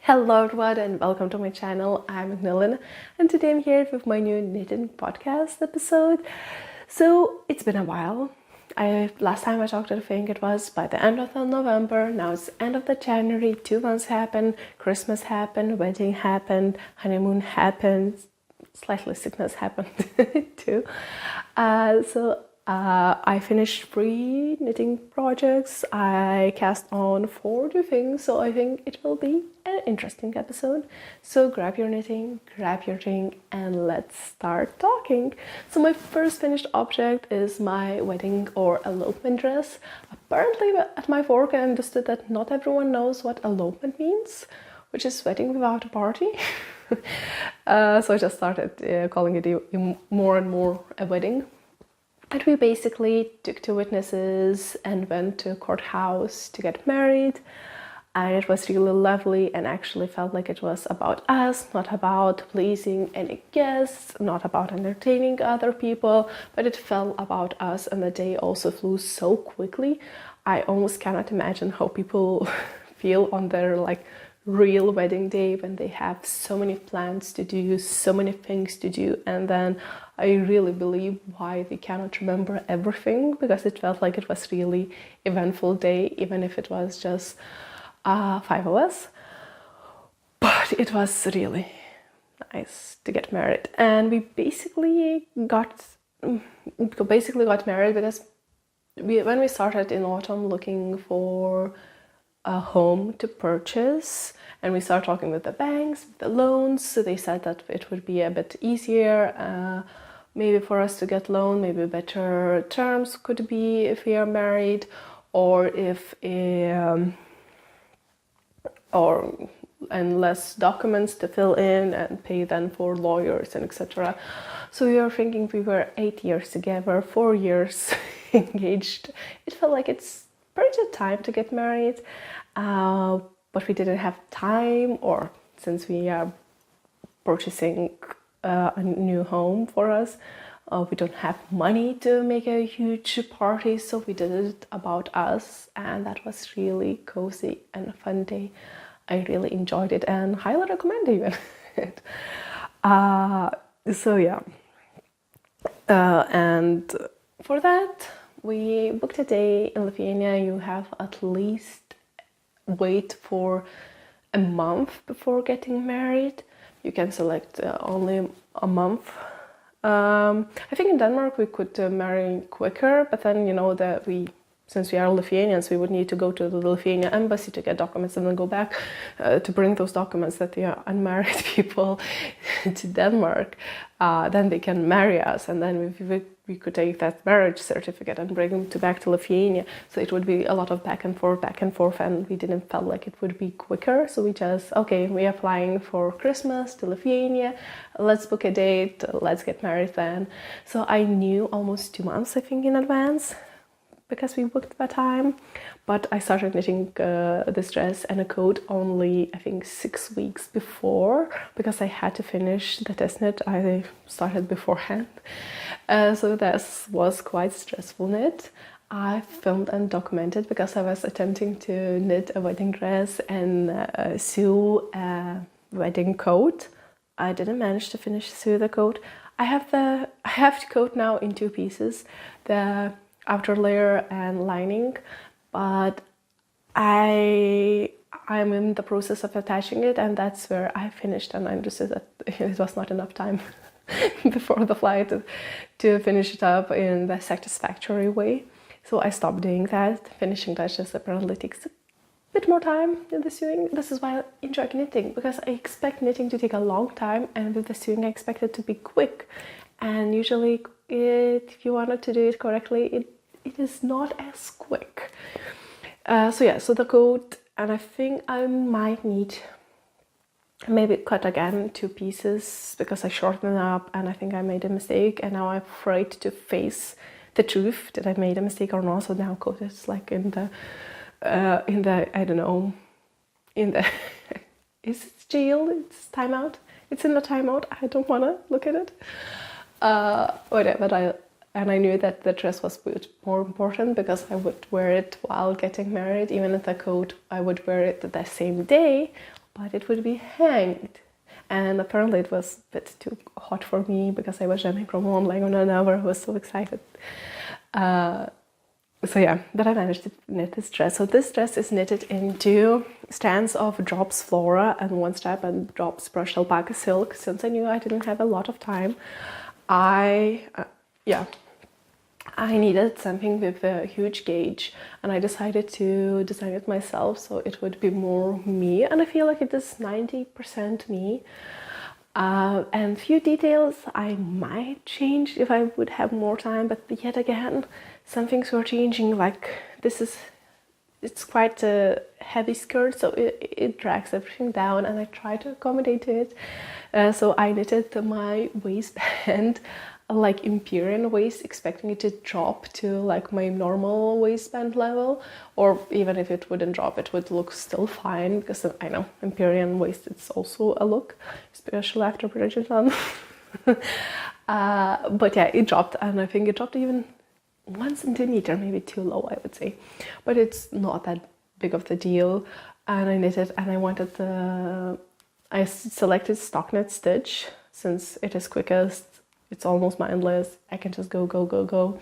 Hello everyone and welcome to my channel. I'm Pernille and today I'm here with my new knitting podcast episode. So it's been a while. Last time I talked, I think it was by the end of November. Now it's end of the January. 2 months happened. Christmas happened. Wedding happened. Honeymoon happened. Slightly sickness happened too. I finished 3 knitting projects. I cast on 4 new things, so I think it will be an interesting episode. So grab your knitting, grab your ring, and let's start talking. So my first finished object is my wedding or elopement dress. Apparently at my work I understood that not everyone knows what elopement means, which is wedding without a party. So I just started calling it more and more a wedding. And we basically took 2 witnesses and went to a courthouse to get married. And it was really lovely and actually felt like it was about us, not about pleasing any guests, not about entertaining other people, but it felt about us, and the day also flew so quickly. I almost cannot imagine how people feel on their real wedding day when they have so many plans to do, so many things to do, and then I really believe why they cannot remember everything, because it felt like it was really eventful day, even if it was just 5 of us. But it was really nice to get married, and we basically got married because when we started in autumn looking for a home to purchase, and we started talking with the banks, the loans, so they said that it would be a bit easier maybe for us to get loan, maybe better terms could be if we are married, or if and less documents to fill in and pay then for lawyers and etc. So we were thinking, we were 8 years together, 4 years engaged. It felt like it's pretty time to get married, but we didn't have time, or since we are purchasing a new home for us, we don't have money to make a huge party, so we did it about us, and that was really cozy and a fun day. I really enjoyed it and highly recommend even it. So yeah, and for that we booked a day in Lithuania. You have at least wait for a month before getting married. You can select only a month. I think in Denmark we could marry quicker, but then since we are Lithuanians, we would need to go to the Lithuania embassy to get documents and then go back to bring those documents that they are unmarried people to Denmark. Then they can marry us, and then we could take that marriage certificate and bring them back to Lithuania. So it would be a lot of back and forth, and we didn't feel like it would be quicker. So we just, okay, we are flying for Christmas to Lithuania. Let's book a date. Let's get married then. So I knew almost 2 months, I think, in advance, because we booked that time. But I started knitting this dress and a coat only, I think, 6 weeks before, because I had to finish the test knit I started beforehand. So this was quite stressful knit. I filmed and documented because I was attempting to knit a wedding dress and sew a wedding coat. I didn't manage to finish sew the coat. I have the coat now in 2 pieces, the outer layer and lining, but I'm in the process of attaching it, and that's where I finished, and I understood that it was not enough time before the flight to finish it up in the satisfactory way. So I stopped doing that. Finishing that just apparently takes a bit more time in the sewing. This is why I enjoy knitting, because I expect knitting to take a long time, and with the sewing I expect it to be quick. And usually if you wanted to do it correctly, it is not as quick. So the coat, and I think I might need maybe cut again 2 pieces because I shortened up and I think I made a mistake, and now I'm afraid to face the truth that I made a mistake or not. So now coat is like in the I don't know, in the is it jail? It's timeout. It's in the timeout. I don't want to look at it. Whatever. I knew that the dress was more important because I would wear it while getting married. Even if the coat, I would wear it the same day, but it would be hanged. And apparently it was a bit too hot for me because I was jumping from one leg on another. I was so excited. So yeah, but I managed to knit this dress. So this dress is knitted in 2 strands of drops Flora and 1 strap and drops brushed Alpaca silk. Since I knew I didn't have a lot of time, I needed something with a huge gauge, and I decided to design it myself so it would be more me, and I feel like it is 90% me. And few details I might change if I would have more time, but yet again, some things were changing. Like it's quite a heavy skirt, so it drags everything down, and I try to accommodate to it. So I knitted my waistband like Imperial waist, expecting it to drop to like my normal waistband level, or even if it wouldn't drop, it would look still fine, because I know Imperial waist, it's also a look, especially after Bridgerton. But yeah, it dropped, and I think it dropped even 1 centimeter, maybe too low, I would say, but it's not that big of the deal. And I knitted, and I selected stockinette stitch since it is quickest. It's almost mindless. I can just go.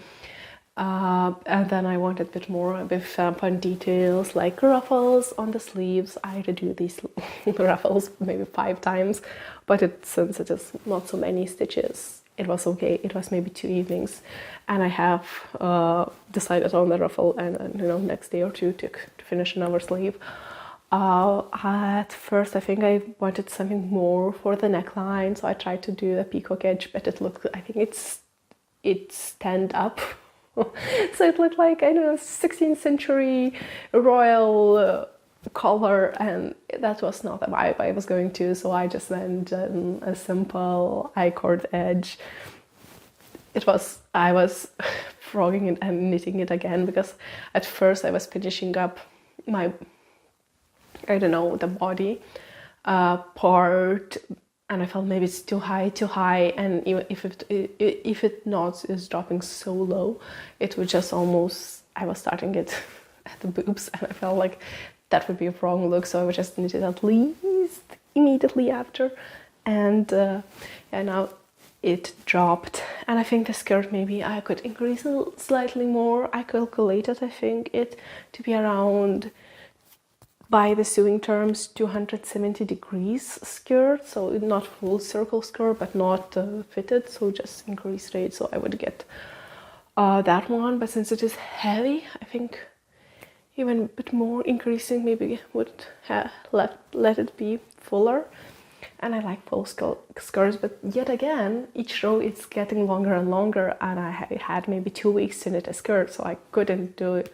And then I wanted a bit more with fun details like ruffles on the sleeves. I had to do these ruffles maybe 5 times, but since it is not so many stitches, it was okay. It was maybe 2 evenings, and I have decided on the ruffle, and next day or 2 to finish another sleeve. At first, I think I wanted something more for the neckline, so I tried to do a peacock edge, but it looked, I think it's stand up. So it looked like, 16th century royal collar, and that was not the vibe I was going to, so I just went a simple I-cord edge. I was frogging it and knitting it again, because at first I was finishing up my, the body part, and I felt maybe it's too high, and even if it not is dropping so low, it would just almost, I was starting it at the boobs, and I felt like that would be a wrong look, so I would just knit it at least immediately after, and now it dropped. And I think the skirt, maybe I could increase slightly more. I calculated, I think, it to be around, by the sewing terms, 270 degrees skirt, so not full circle skirt, but not fitted, so just increased rate, so I would get that one. But since it is heavy, I think even a bit more increasing maybe would have let it be fuller. And I like full skirts, but yet again, each row it's getting longer and longer, and I had maybe 2 weeks to knit a skirt, so I couldn't do it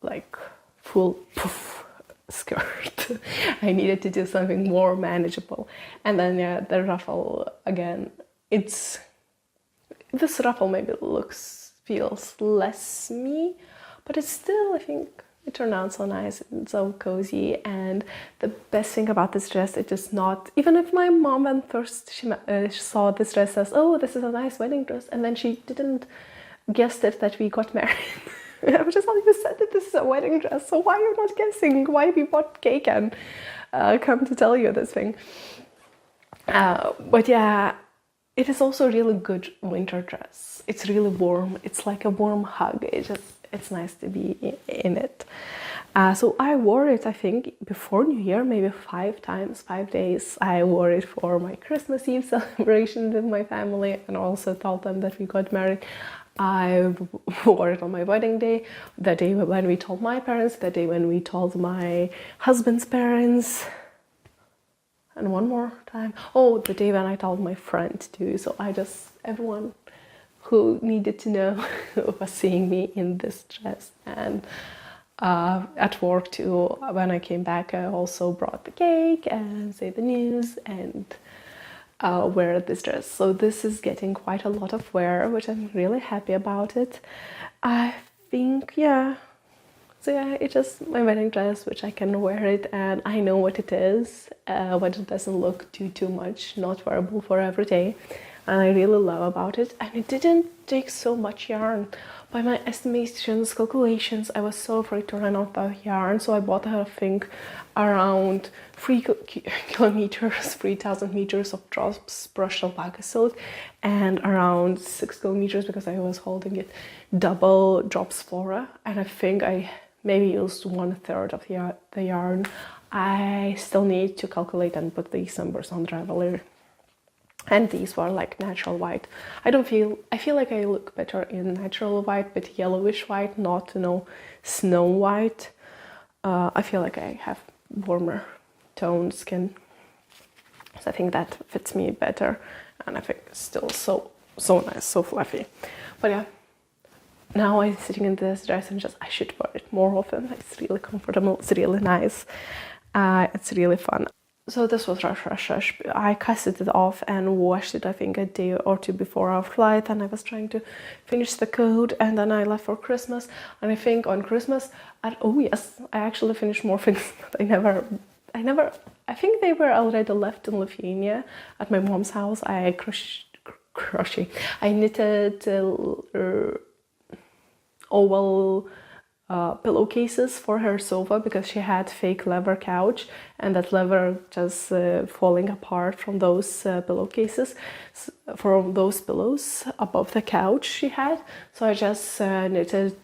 like full poof skirt. I needed to do something more manageable. And then the ruffle again, this ruffle maybe feels less me, but it's still, I think it turned out so nice and so cozy. And the best thing about this dress, it is not, even if my mom went first, she saw this dress as, oh, this is a nice wedding dress, and then she didn't guess it that we got married. I was just like, you said that this is a wedding dress, so why are you not guessing? Why we bought cake and come to tell you this thing? But yeah, it is also a really good winter dress. It's really warm. It's like a warm hug. It's nice to be in it. So I wore it, I think, before New Year, maybe 5 times, 5 days. I wore it for my Christmas Eve celebration with my family, and also told them that we got married. I wore it on my wedding day, the day when we told my parents, the day when we told my husband's parents, and one more time. Oh, the day when I told my friend too. So everyone who needed to know was seeing me in this dress. And at work too, when I came back, I also brought the cake and say the news and wear this dress. So this is getting quite a lot of wear, which I'm really happy about it. I think, yeah. So yeah, it's just my wedding dress, which I can wear it, and I know what it is, when it doesn't look too much, not wearable for every day. and I really love about it. And it didn't take so much yarn. By my estimations, calculations, I was so afraid to run out of yarn, so I bought, I think, around 3 kilometers, 3,000 meters of drops brushed alpaca silk, and around 6 kilometers, because I was holding it, double drops Flora, and I think I maybe used 1/3 of the yarn. I still need to calculate and put these numbers on Ravelry. And these were like natural white. I feel like I look better in natural white, but yellowish white, not, you know, snow white. I feel like I have warmer toned skin, so I think that fits me better, and I think it's still so nice, so fluffy. But yeah, now I'm sitting in this dress and I should wear it more often. It's really comfortable, it's really nice, it's really fun. So this was rush. I casted it off and washed it, I think, a day or two before our flight, and I was trying to finish the coat, and then I left for Christmas. And I think on Christmas, oh yes, I actually finished more things that I think they were already left in Lithuania at my mom's house. I knitted oval pillowcases for her sofa, because she had fake leather couch, and that leather just falling apart from those pillowcases, from those pillows above the couch she had. So I just knitted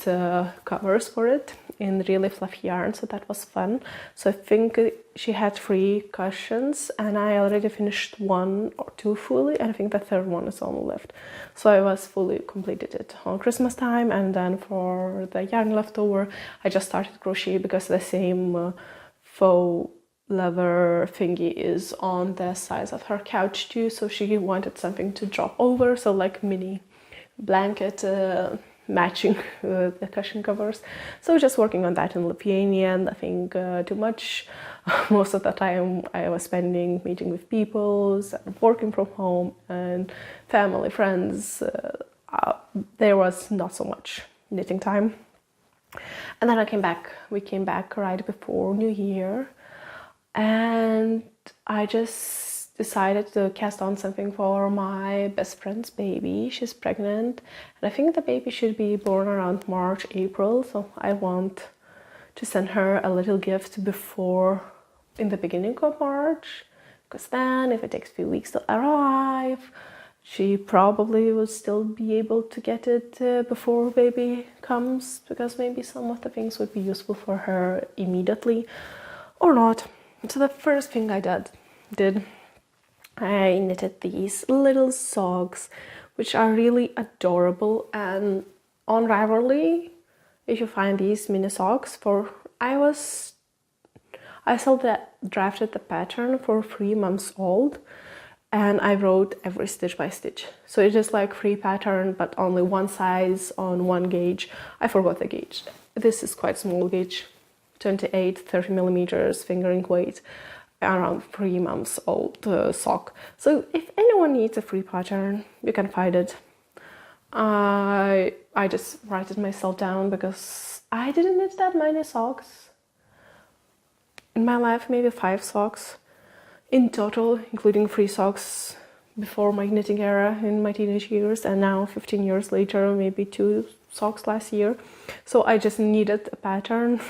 covers for it in really fluffy yarn, so that was fun. So I think she had 3 cushions, and I already finished 1 or 2 fully, and I think the 3rd one is only left. So I was fully completed it on Christmas time, and then for the yarn leftover, I just started crochet, because the same faux leather thingy is on the sides of her couch too, so she wanted something to drop over, so like mini blanket matching the cushion covers. So just working on that in Lithuania, nothing too much. Most of the time I was spending meeting with people, working from home, and family, friends. There was not so much knitting time. And then we came back right before New Year, and I just decided to cast on something for my best friend's baby. She's pregnant, and I think the baby should be born around March, April, so I want to send her a little gift in the beginning of March, because then if it takes a few weeks to arrive, she probably will still be able to get it before baby comes, because maybe some of the things would be useful for her immediately or not. So the first thing I did, I knitted these little socks, which are really adorable. And on Ravelry, if you find these mini socks, I drafted the pattern for 3 months old, and I wrote every stitch by stitch. So it is like free pattern, but only one size on one gauge. I forgot the gauge. This is quite small gauge, 28, 30 millimeters fingering weight, around 3 months old sock. So if anyone needs a free pattern, you can find it. I just write it myself down, because I didn't knit that many socks in my life, maybe 5 socks in total, including 3 socks before my knitting era in my teenage years, and now 15 years later, maybe 2 socks last year. So I just needed a pattern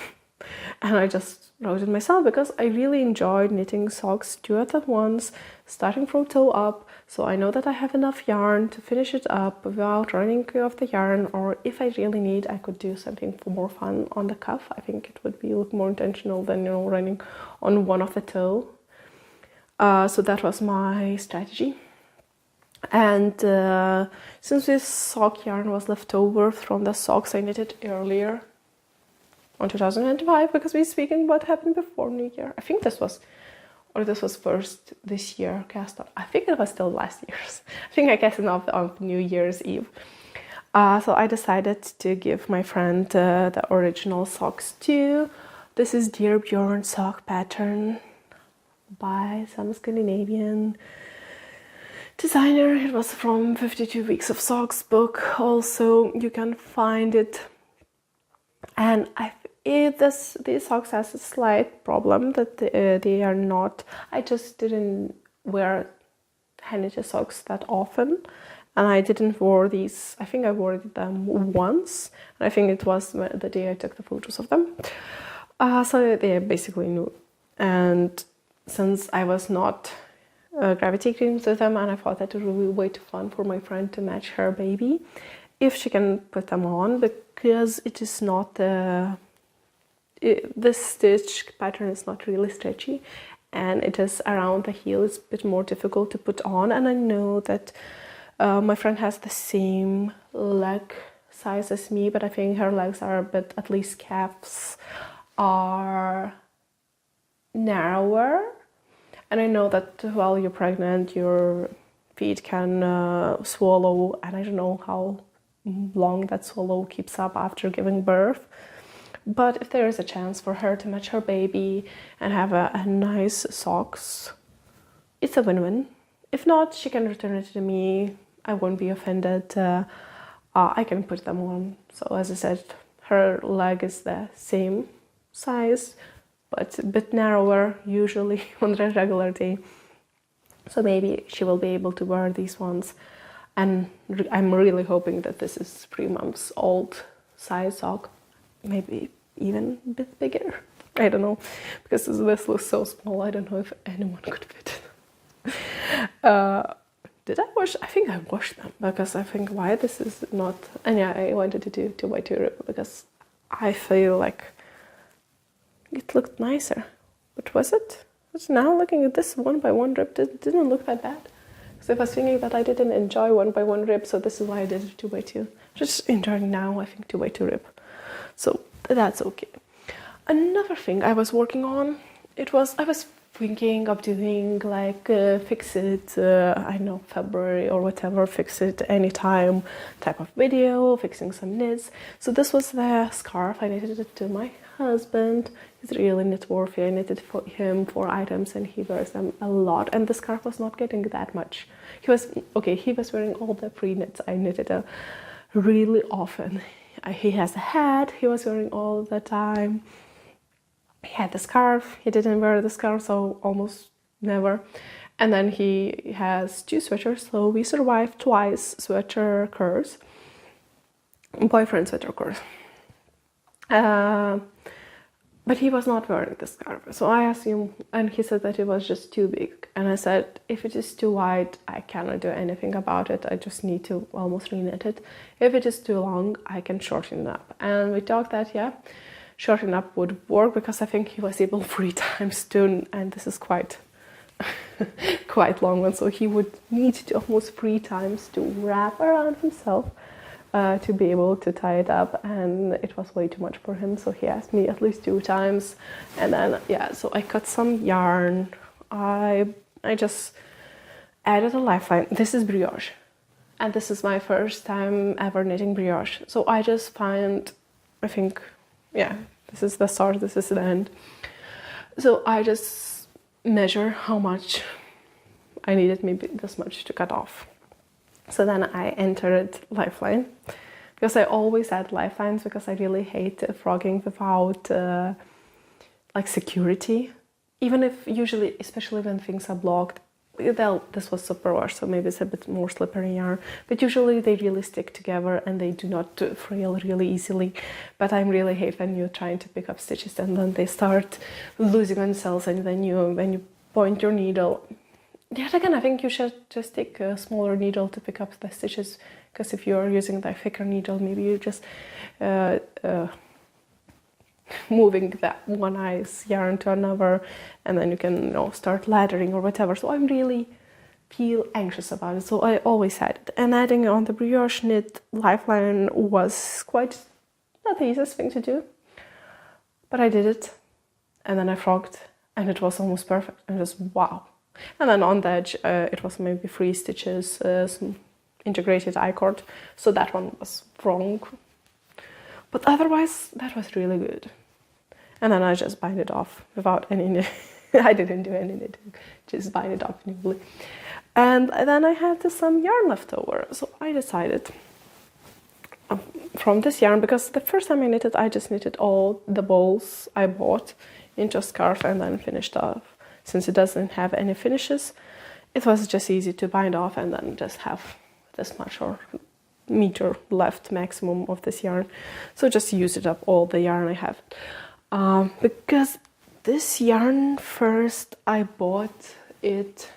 and I just wrote it myself, because I really enjoyed knitting socks 2 at once, starting from toe up, so I know that I have enough yarn to finish it up without running off the yarn, or if I really need, I could do something for more fun on the cuff. I think it would look more intentional than, you know, running on one of the toe. So that was my strategy. And since this sock yarn was left over from the socks I knitted earlier on 2025, because we're speaking what happened before New Year. I think this was first this year cast off. I think it was still last year's. I think I cast it off on New Year's Eve. So I decided to give my friend the original socks too. This is Dear Björn sock pattern by some Scandinavian designer. It was from 52 Weeks of Socks book. Also, you can find it. And these socks has a slight problem that they are not. I just didn't knitted socks that often, and I didn't wear these. I think I wore them once, and I think it was the day I took the photos of them. So they're basically new, and since I was not gravitating to them, and I thought that it would be way too fun for my friend to match her baby if she can put them on, because it is not this stitch pattern is not really stretchy, and it is around the heel. It's a bit more difficult to put on, and I know that my friend has the same leg size as me, but I think her legs are a bit, at least calves are narrower, and I know that while you're pregnant your feet can swallow, and I don't know how long that swallow keeps up after giving birth. But if there is a chance for her to match her baby and have a nice socks, it's a win-win. If not, she can return it to me. I won't be offended. I can put them on. So as I said, her leg is the same size, but a bit narrower usually on a regular day. So maybe she will be able to wear these ones. And I'm really hoping that this is 3 months old size sock. Maybe even a bit bigger. I don't know, because this looks so small. I don't know if anyone could fit it. Did I wash? I think I washed them, because I think why this is not. And yeah, I wanted to do 2x2 rib because I feel like it looked nicer. But was it? But now looking at this 1x1 rib, didn't look that bad. So I was thinking that I didn't enjoy 1x1 rib, so this is why I did it 2x2. Just enjoying now, I think 2x2 rib. So that's okay. Another thing I was working on, I was thinking of doing like fix it, I know, February or whatever, fix it anytime type of video, fixing some knits. So this was the scarf. I knitted it to my husband. He's really knit worthy. I knitted for him 4 items and he wears them a lot. And the scarf was not getting that much. He was wearing all the pre-knits. I knitted really often. He has a hat, he was wearing all the time. He had the scarf, he didn't wear the scarf, so almost never. And then he has 2 sweaters, so we survived twice sweater curse, boyfriend sweater curse. But he was not wearing the scarf. So I asked him, and he said that it was just too big. And I said, if it is too wide, I cannot do anything about it. I just need to almost re-knit it. If it is too long, I can shorten it up. And we talked that, yeah, shorten up would work, because I think he was able 3 times to, and this is quite quite long one. So he would need to almost 3 times to wrap around himself to be able to tie it up, and it was way too much for him, so he asked me at least 2 times. And then yeah, so I cut some yarn. I just added a lifeline. This is brioche, and this is my first time ever knitting brioche, so I just find, I think, yeah, this is the start, this is the end. So I just measure how much I needed, maybe this much to cut off. So then I entered lifeline, because I always add lifelines, because I really hate frogging without like security. Even if usually, especially when things are blocked, this was Superwash, so maybe it's a bit more slippery yarn, but usually they really stick together and they do not frail really easily. But I really hate when you're trying to pick up stitches and then they start losing themselves, and then when you point your needle. Yet again, I think you should just take a smaller needle to pick up the stitches, because if you're using the thicker needle, maybe you're just moving that one eye's yarn to another, and then you can start laddering or whatever. So I really feel anxious about it, so I always had it. And adding on the brioche knit lifeline was quite not the easiest thing to do, but I did it, and then I frogged, and it was almost perfect, and just wow. And then on the edge, it was maybe 3 stitches, some integrated I-cord, so that one was wrong. But otherwise, that was really good. And then I just bind it off without any I didn't do any knitting, just bind it off newly. And then I had some yarn left over, so I decided from this yarn, because the first time I knitted, I just knitted all the balls I bought into a scarf and then finished off. Since it doesn't have any finishes, it was just easy to bind off and then just have this much or meter left maximum of this yarn. So just use it up all the yarn I have. Because this yarn, first I bought it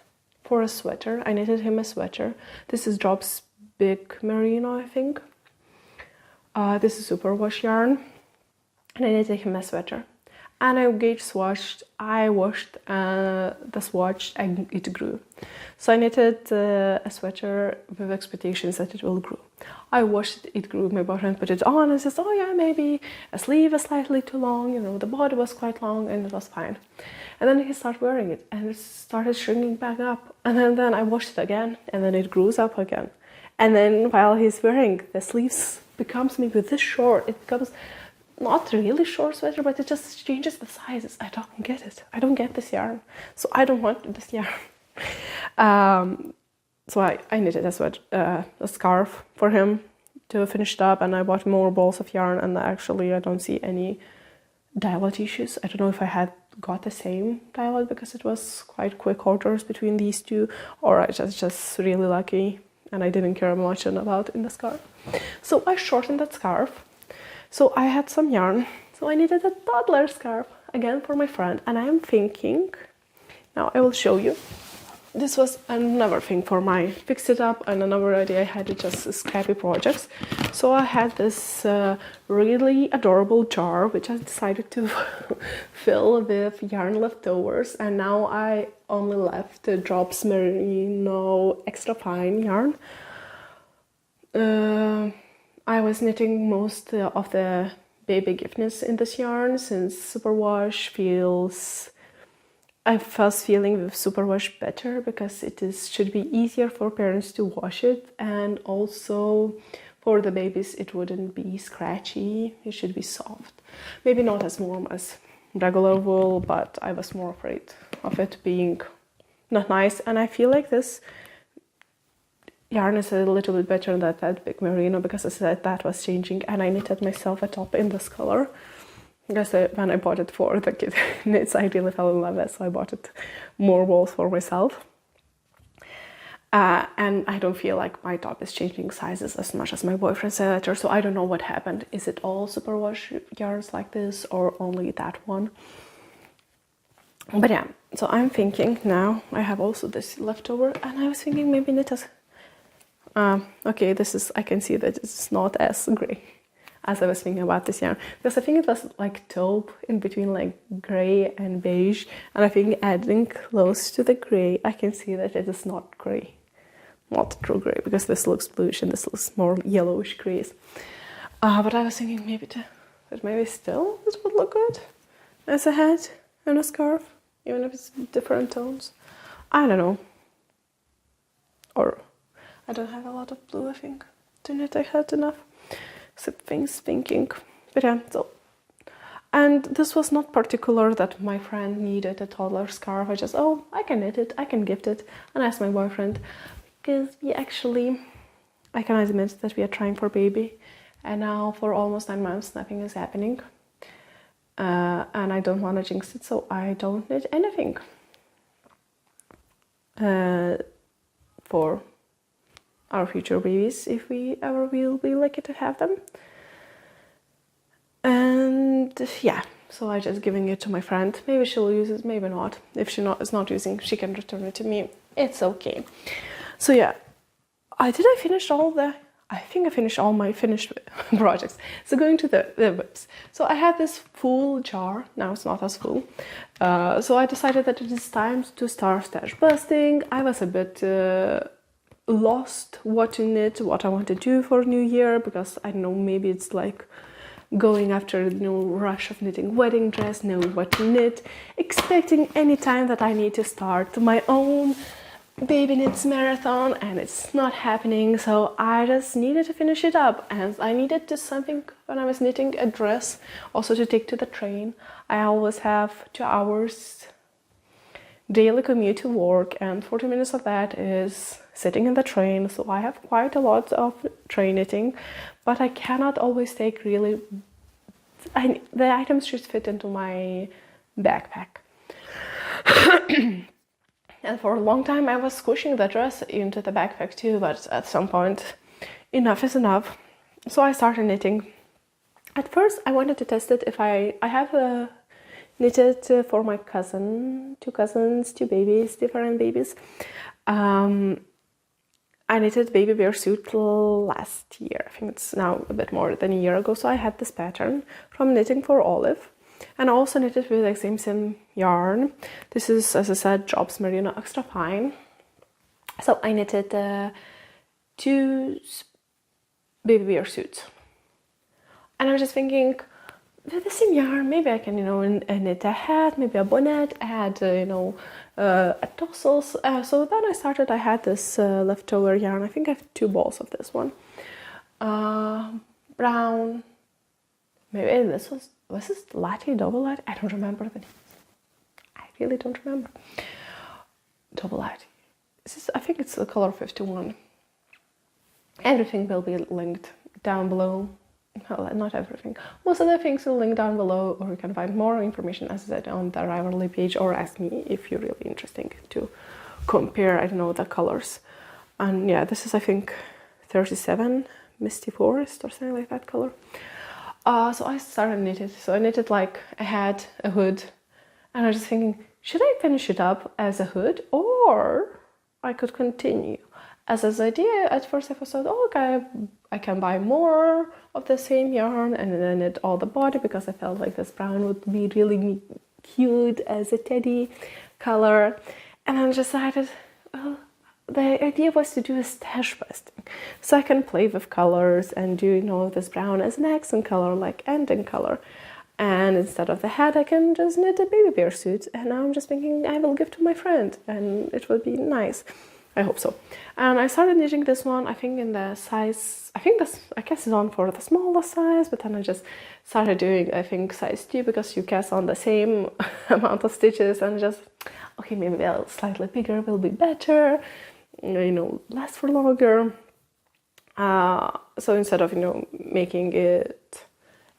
for a sweater. I knitted him a sweater. This is Drop's Big Merino, I think. This is Superwash yarn. And I knitted him a sweater. And I gauge swatched. I washed the swatch and it grew. So I knitted a sweater with expectations that it will grow. I washed it, it grew. My boyfriend put it on and says, oh yeah, maybe a sleeve is slightly too long, you know, the body was quite long and it was fine. And then he started wearing it and it started shrinking back up. And then I washed it again and then it grows up again. And then while he's wearing, the sleeves becomes maybe this short. It becomes not really short sweater, but it just changes the sizes. I don't get it. I don't get this yarn. So I don't want this yarn. So I knitted a scarf for him to finish it up, and I bought more balls of yarn, and actually I don't see any dye-lot issues. I don't know if I had got the same dye-lot because it was quite quick orders between these two, or I just really lucky and I didn't care much about in the scarf. So I shortened that scarf. So I had some yarn. So I needed a toddler scarf again for my friend, and I'm thinking, now I will show you. This was another thing for my fix it up, and another idea I had is just Scrappy projects. So I had this really adorable jar which I decided to fill with yarn leftovers, and now I only left the Drops Merino extra fine yarn. I was knitting most of the baby giftness in this yarn since Superwash feels... I was feeling with Superwash better because should be easier for parents to wash it, and also for the babies it wouldn't be scratchy, it should be soft. Maybe not as warm as regular wool, but I was more afraid of it being not nice, and I feel like this yarn is a little bit better than that Big Merino because I said that was changing, and I knitted myself a top in this color. Because when I bought it for the kid knits, I really fell in love with it, so I bought it more balls for myself. And I don't feel like my top is changing sizes as much as my boyfriend said later, so I don't know what happened. Is it all Superwash yarns like this or only that one? But yeah, so I'm thinking now, I have also this leftover, and I was thinking maybe knit as... okay, this is, I can see that it's not as grey as I was thinking about this yarn, because I think it was like taupe in between like grey and beige, and I think adding close to the grey I can see that it is not grey, not true grey, because this looks bluish and this looks more yellowish greys. But I was thinking that maybe still this would look good as a hat and a scarf, even if it's different tones. I don't know, or I don't have a lot of blue, I think, to knit I had enough. Things thinking, but yeah, so, and this was not particular that my friend needed a toddler scarf. I just, oh, I can knit it, I can gift it, and I asked my boyfriend, because actually I can admit that we are trying for baby, and now for almost 9 months nothing is happening, and I don't want to jinx it, so I don't knit anything for our future babies, if we ever will be lucky to have them. And yeah, so I just giving it to my friend. Maybe she'll use it, maybe not. If she is not using, she can return it to me. It's okay. So yeah, I finished all the... I think I finished all my finished projects. So going to the whips. So I had this full jar. Now it's not as full. So I decided that it is time to start stash busting. I was a bit... lost what to knit, what I want to do for New Year, because I don't know, maybe it's like going after the rush of knitting wedding dress, knowing what to knit, expecting any time that I need to start my own baby knits marathon, and it's not happening. So I just needed to finish it up, and I needed to something when I was knitting a dress also to take to the train. I always have 2 hours daily commute to work, and 40 minutes of that is sitting in the train, so I have quite a lot of train knitting, but I cannot always take really... the items should fit into my backpack. And for a long time I was squishing the dress into the backpack too, but at some point enough is enough. So I started knitting. At first I wanted to test it if I have knitted for my cousin, two cousins, two babies, different babies. I knitted baby bear suit last year. I think it's now a bit more than a year ago. So I had this pattern from Knitting for Olive. And I also knitted with Exim yarn. This is, as I said, Jobs Merino Extra Fine. So I knitted 2 baby bear suits. And I was just thinking, with the same yarn, maybe I can, knit a hat, maybe a bonnet, add, tassels. So then I had this leftover yarn. I think I have 2 balls of this one. Brown. Maybe this was this latte, double latte? I don't remember the name. I really don't remember. Double latte. I think it's the color 51. Everything will be linked down below. Well, not everything. Most of the things will link down below, or you can find more information, as I said, on the Rivalry page, or ask me if you're really interested to compare, the colors. And yeah, this is, I think, 37 Misty Forest or something like that color. So I started knitting. So I knitted like a hat, a hood, and I was just thinking, should I finish it up as a hood, or I could continue? As an idea, at first I thought, okay, I can buy more of the same yarn and then knit all the body, because I felt like this brown would be really cute as a teddy color. And I decided, well, the idea was to do a stash busting. So I can play with colors and do, this brown as an accent color, like ending color. And instead of the hat, I can just knit a baby bear suit. And now I'm just thinking I will give to my friend and it would be nice. I hope so. And I started knitting this one, I think in the size, I guess it's on for the smallest size, but then I just started doing, I think, size 2, because you cast on the same amount of stitches, and just, okay, maybe a slightly bigger will be better, last for longer. So instead of, making it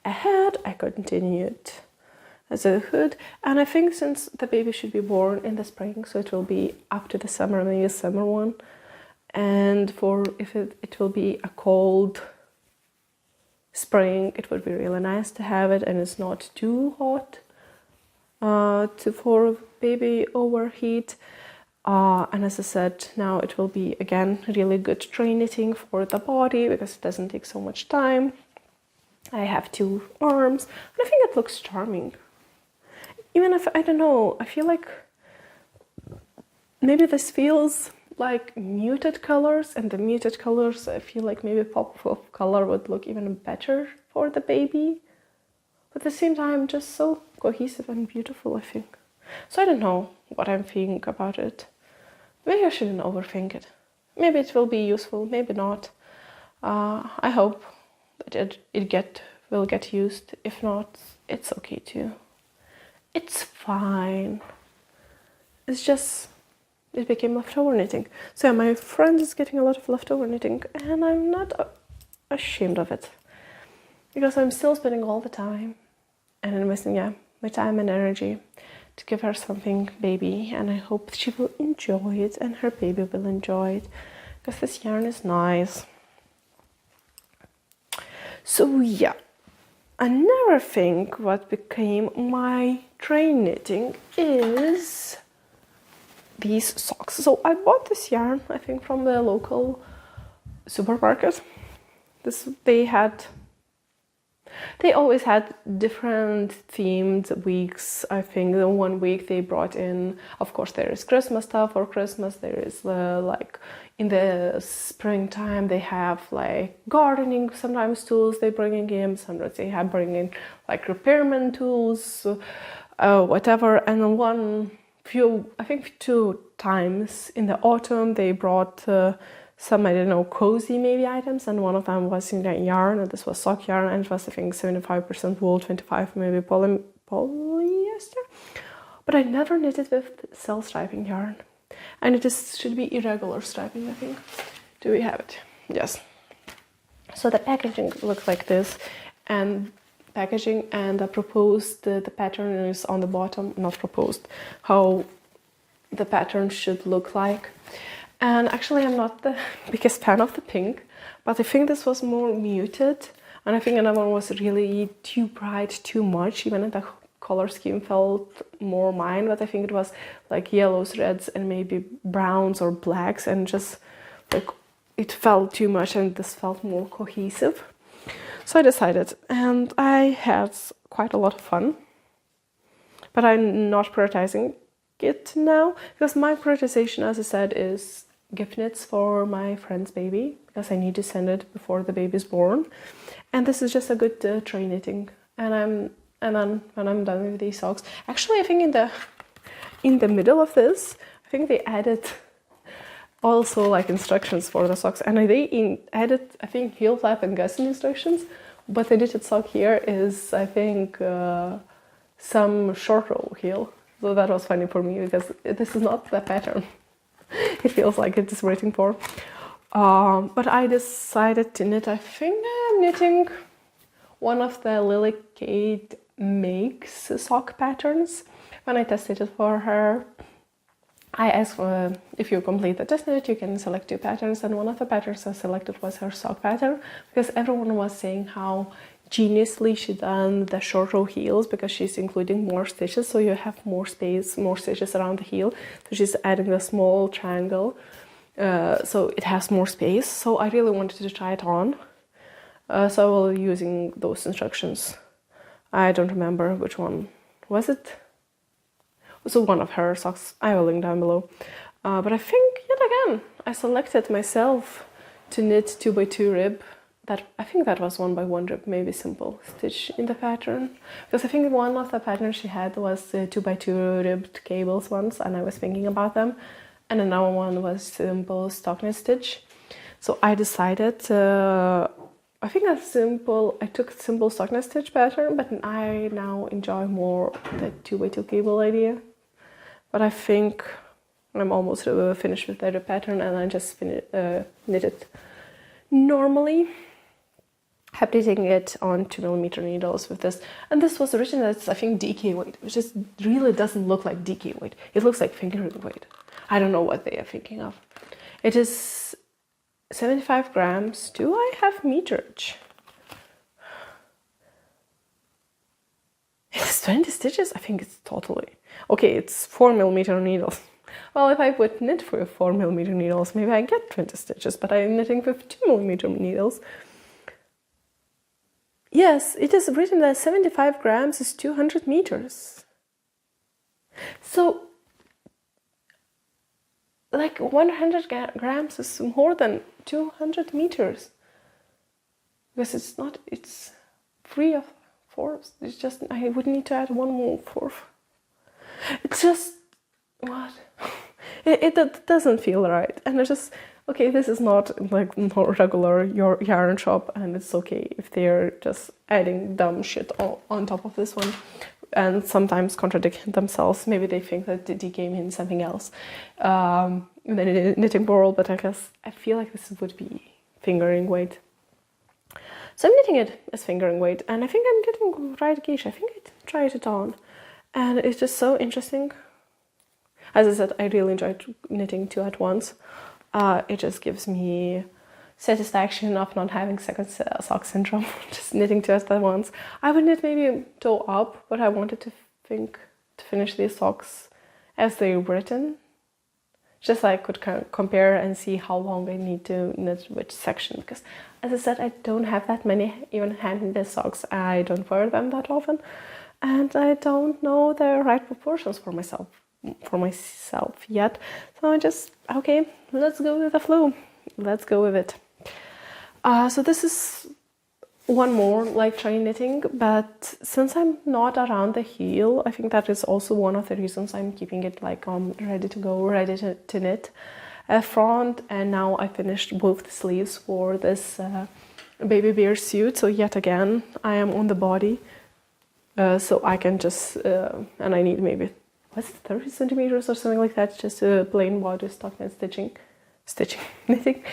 a hat, I continued as a hood. And I think since the baby should be born in the spring, so it will be up to the summer, maybe a summer one. And if it will be a cold spring, it would be really nice to have it, and it's not too hot for baby overheat. And as I said, now it will be again really good train knitting for the body, because it doesn't take so much time. I have 2 arms, and I think it looks charming. Even if, I don't know, I feel like maybe this feels like muted colors, and the muted colors, I feel like maybe pop of color would look even better for the baby. But at the same time, just so cohesive and beautiful, I think. So I don't know what I'm thinking about it. Maybe I shouldn't overthink it. Maybe it will be useful, maybe not. I hope that it will get used. If not, it's okay too. It's fine. It's just, it became leftover knitting. So yeah, my friend is getting a lot of leftover knitting, and I'm not ashamed of it, because I'm still spending all the time and investing, my time and energy to give her something baby, and I hope she will enjoy it and her baby will enjoy it, because this yarn is nice. So yeah, another thing what became my train knitting is these socks. So I bought this yarn, I think, from the local supermarket. They always had different themed weeks. I think the one week they brought in, of course, there is Christmas stuff for Christmas. There is like in the springtime they have like gardening sometimes tools they bringing in. Sometimes they have bringing like repairman tools, whatever. And I think 2 times in the autumn they brought some, I don't know, cozy maybe items, and one of them was in that yarn, and this was sock yarn, and it was, I think, 75% wool, 25 maybe polyester. But I never knitted with self-striping yarn, and it should be irregular striping, I think. Do we have it? Yes. So the packaging looks like this, and the proposed, the pattern is on the bottom, not proposed, how the pattern should look like. And actually I'm not the biggest fan of the pink, but I think this was more muted, and I think another one was really too bright, too much, even the color scheme felt more mine, but I think it was like yellows, reds, and maybe browns or blacks, and just like it felt too much, and this felt more cohesive. So I decided, and I had quite a lot of fun, but I'm not prioritizing it now, because my prioritization, as I said, is gift knits for my friend's baby, because I need to send it before the baby's born, and this is just a good tray knitting. And then when I'm done with these socks, actually I think in the middle of this, I think they added also like instructions for the socks, and they added, I think, heel flap and gusset instructions, but the knitted sock here is, I think, some short row heel. So that was funny for me, because this is not the pattern it feels like it is waiting for. But I decided to knit, I think I'm knitting one of the Lily Kate Makes sock patterns. When I tested it for her, I asked for, if you complete the test knit, you can select 2 patterns, and one of the patterns I selected was her sock pattern, because everyone was saying how geniusly she done the short row heels, because she's including more stitches, so you have more space, more stitches around the heel. So she's adding a small triangle, so it has more space. So I really wanted to try it on, so I will be using those instructions. I don't remember which one was it. So one of her socks, I will link down below. But I think, yet again, I selected myself to knit 2x2 rib. I think that was 1x1 rib, maybe simple stitch in the pattern. Because I think one of the patterns she had was 2x2 ribbed cables ones, and I was thinking about them. And another one was simple stockinette stitch. So I decided, I think I took simple stockinette stitch pattern, but I now enjoy more the 2x2 cable idea. But I think I'm almost finished with the pattern, and I just knit it normally. Happy taking it on 2mm needles with this. And this was written as, I think, DK weight, which just really doesn't look like DK weight. It looks like fingering weight. I don't know what they are thinking of. It is 75 grams. Do I have meterage? It's 20 stitches? I think it's totally... Okay, it's 4mm needles. Well, if I would knit for 4mm needles, maybe I get 20 stitches, but I'm knitting with 2mm needles. Yes, it is written that 75 grams is 200 meters. So, like 100 grams is more than 200 meters. Because it's 3 of 4. It's just, I would need to add 1 more 4. It's just, what? It doesn't feel right. And I just, okay, this is not like more regular yarn shop, and it's okay if they're just adding dumb shit on top of this one, and sometimes contradict themselves. Maybe they think that the DK means something else in the knitting world, but I feel like this would be fingering weight. So I'm knitting it as fingering weight, and I think I'm getting right gauge. I think I tried it on, and it's just so interesting. As I said, I really enjoyed knitting 2 at once. It just gives me satisfaction of not having second sock syndrome, just knitting 2 at once. I would knit maybe toe up, but I wanted to finish these socks as they're written. Just so I could compare and see how long I need to knit which section. Because, as I said, I don't have that many even hand-knitted socks. I don't wear them that often, and I don't know the right proportions for myself yet. So I just, okay, let's go with the flow. Let's go with it. So this is one more like try knitting, but since I'm not around the heel, I think that is also one of the reasons I'm keeping it like ready to go, ready to knit front. And now I finished both the sleeves for this baby bear suit. So yet again, I am on the body, so I can just and I need maybe, what's it, 30 centimeters or something like that, just a plain body stockinette knitting.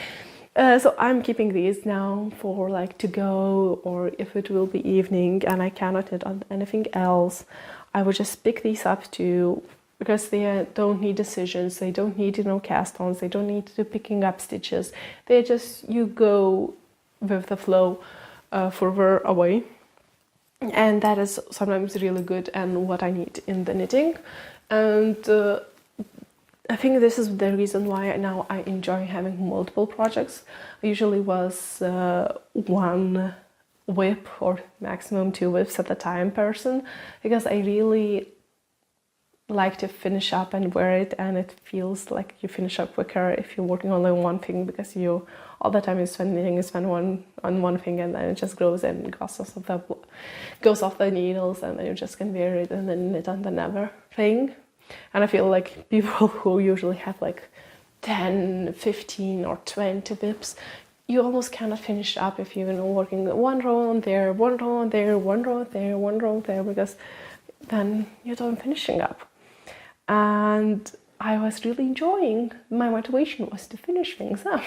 So I'm keeping these now for like to go, or if it will be evening and I cannot knit on anything else, I would just pick these up to because they don't need decisions, they don't need, cast-ons, they don't need to do picking up stitches. They just, you go with the flow further away. And that is sometimes really good and what I need in the knitting. And I think this is the reason why now I enjoy having multiple projects. I usually was one whip or maximum 2 whips at a time person, because I really like to finish up and wear it, and it feels like you finish up quicker if you're working only on one thing, because you all the time you spend knitting, you spend on one thing, and then it just grows and goes off the needles, and then you just can wear it and then knit on the never thing. And I feel like people who usually have like 10, 15 or 20 whips, you almost cannot finish up if you're working one row on there, one row on there, one row there, one row there, because then you don't finishing up. And I was really enjoying, my motivation was to finish things up.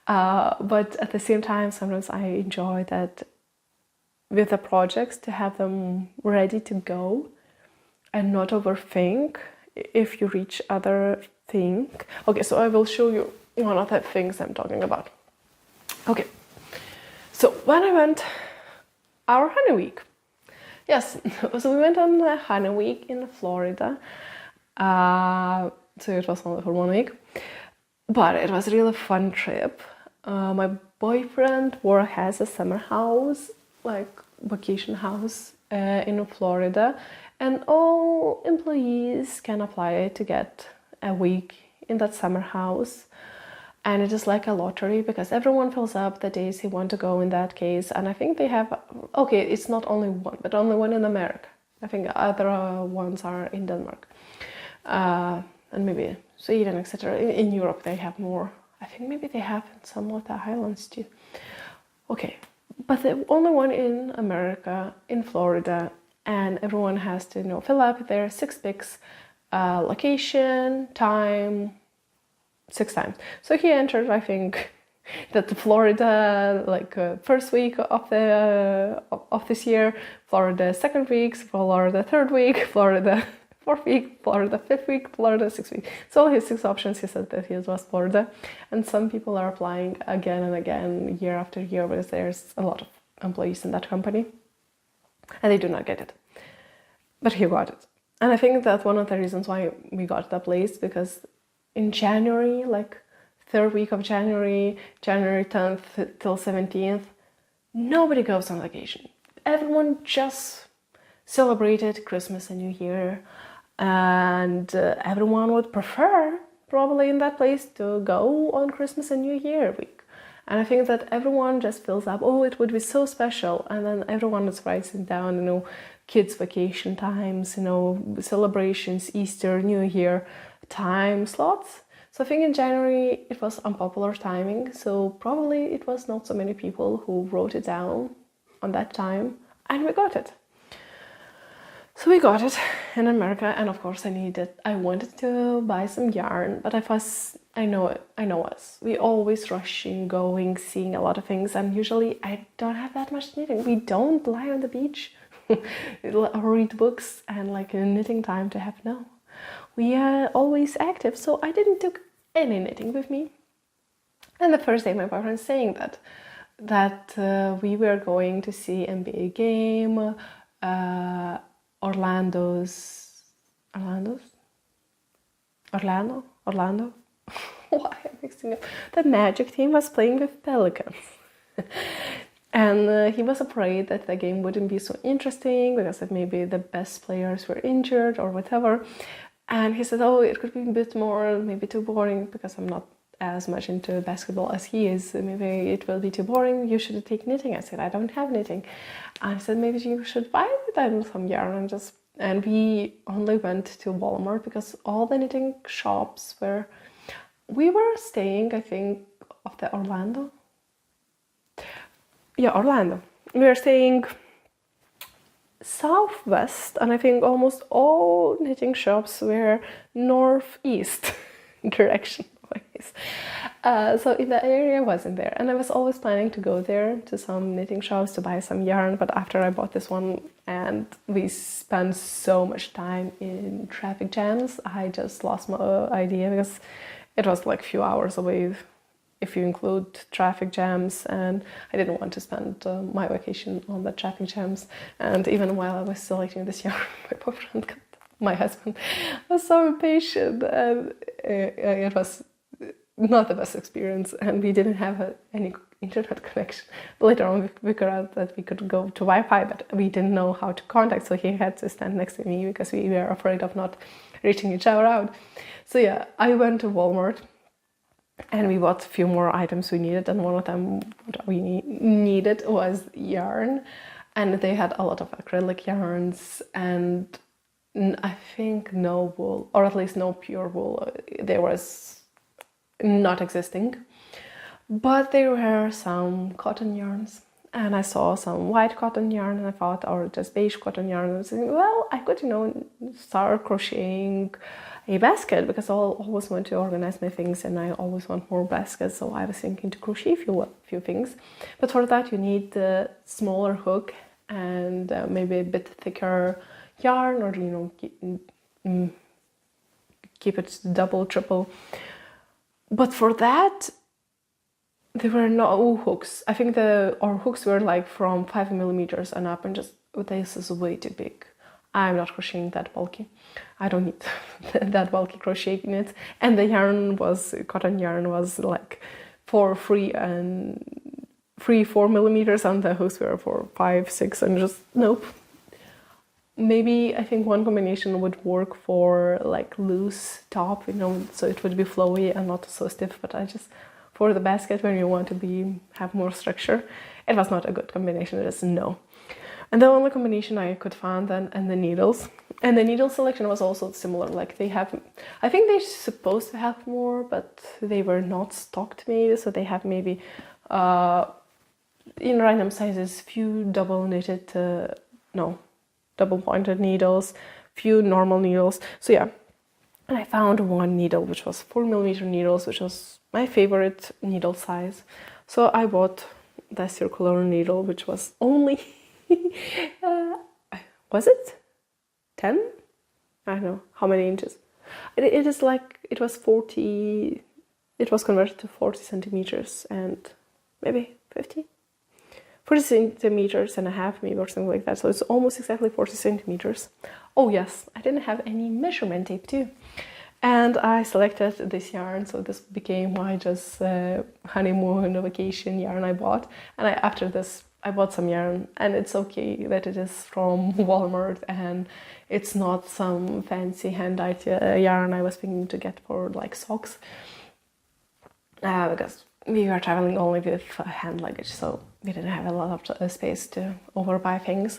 But at the same time, sometimes I enjoy that with the projects, to have them ready to go and not overthink if you reach other thing. Okay, so I will show you one of the things I'm talking about. Okay, so when I went our Honeyweek, yes, so we went on a Honeyweek in Florida. So it was only for 1 week, but it was a really fun trip. My boyfriend has a summer house, like vacation house in Florida, and all employees can apply to get a week in that summer house. And it is like a lottery, because everyone fills up the days he want to go in that case. And I think they have, okay, it's not only one, but only one in America. I think other ones are in Denmark. And maybe Sweden, etc. In Europe they have more. I think maybe they have in some of the islands too. Okay, but the only one in America, in Florida, and everyone has to fill up their 6 picks, location, time, 6 times. So he entered, I think, that the Florida, like first week of this year, Florida 2nd week, Florida 3rd week, Florida 4th week, Florida 5th week, Florida 6th week. So his 6 options, he said that he was Florida. And some people are applying again and again, year after year, because there's a lot of employees in that company, and they do not get it. But he got it. And I think that's one of the reasons why we got that place, because in January, like 3rd week of January, January 10th till 17th, nobody goes on vacation. Everyone just celebrated Christmas and New Year, and everyone would prefer probably in that place to go on Christmas and New Year week. And I think that everyone just fills up, oh, it would be so special. And then everyone is writing down, kids' vacation times, celebrations, Easter, New Year time slots. So I think in January it was unpopular timing, so probably it was not so many people who wrote it down on that time, and we got it. So we got it in America, and of course I wanted to buy some yarn, but I know us. We always rushing, going, seeing a lot of things, and usually I don't have that much knitting. We don't lie on the beach or read books and like knitting time to have, no. We are always active, so I didn't take any knitting with me. And the first day my boyfriend saying that we were going to see NBA game, Orlando. Why am I mixing up? The Magic team was playing with Pelicans. And he was afraid that the game wouldn't be so interesting because that maybe the best players were injured or whatever. And he said, oh, it could be a bit more, maybe too boring, because I'm not as much into basketball as he is. Maybe it will be too boring. You should take knitting. I said, I don't have knitting. And he said, maybe you should buy them some yarn. And we only went to Walmart because all the knitting shops we were staying, I think, of the Orlando. Yeah, Orlando. We were staying southwest, and I think almost all knitting shops were northeast direction. place. So in the area, I wasn't there. And I was always planning to go there to some knitting shops to buy some yarn. But after I bought this one and we spent so much time in traffic jams, I just lost my idea because it was like a few hours away if you include traffic jams, and I didn't want to spend my vacation on the traffic jams. And even while I was selecting this yarn, my husband was so impatient, and it was not the best experience, and we didn't have any internet connection. Later on we figured out that we could go to Wi-Fi, but we didn't know how to contact, so he had to stand next to me because we were afraid of not reaching each other out. So yeah, I went to Walmart and we bought a few more items we needed, and one of them what we needed was yarn, and they had a lot of acrylic yarns and I think no wool, or at least no pure wool. There was not existing, but there were some cotton yarns, and I saw some white cotton yarn and I thought, or just beige cotton yarn, and I was thinking, well, I could, start crocheting a basket because I always want to organize my things and I always want more baskets. So I was thinking to crochet a few things, but for that you need the smaller hook and maybe a bit thicker yarn, or keep it double, triple. But for that there were no hooks. I think our hooks were like from 5mm and up, and just this is way too big. I'm not crocheting that bulky. I don't need that bulky crochet knits. And the cotton yarn was like for 4mm, and the hooks were for 5, 6, and just nope. Maybe I think one combination would work for like loose top, so it would be flowy and not so stiff, but for the basket when you want to have more structure, it was not a good combination. Just no. And the only combination I could find then, and the needles. And the needle selection was also similar. Like I think they're supposed to have more, but they were not stocked maybe. So they have maybe in random sizes, few double pointed needles, few normal needles. So yeah, and I found one needle which was 4mm needles, which was my favorite needle size. So I bought the circular needle, which was only was it 10? I don't know how many inches. It is like it was 40. It was converted to 40 centimeters and maybe 40 centimeters and a half, maybe, or something like that. So it's almost exactly 40 centimeters. Oh yes, I didn't have any measurement tape too. And I selected this yarn, so this became my just honeymoon vacation yarn I bought. And after this, I bought some yarn, and it's okay that it is from Walmart and it's not some fancy hand-dyed yarn I was thinking to get for like socks. Because we were traveling only with hand luggage, so we didn't have a lot of space to overbuy things.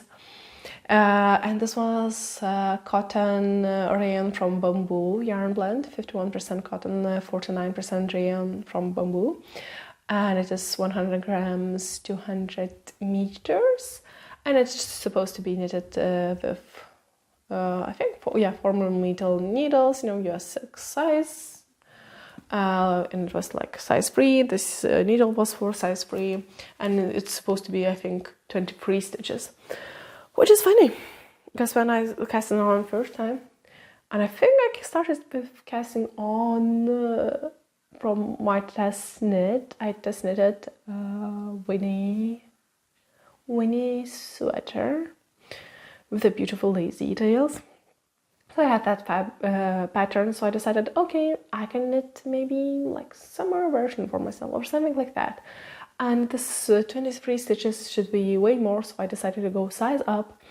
And this was cotton rayon from Bamboo yarn blend, 51% cotton, 49% rayon from Bamboo. And it is 100 grams, 200 meters. And it's supposed to be knitted with, I think, 4mm needles, US 6 size. And it was like size 3. This needle was for size 3. And it's supposed to be, I think, 23 stitches. Which is funny, because when I cast it on first time, and I think I started with casting on from my test knit. I test knitted Winnie sweater with the beautiful lacy details. So I had that pattern, so I decided, okay, I can knit maybe like summer version for myself or something like that. And this 23 stitches should be way more, so I decided to go size up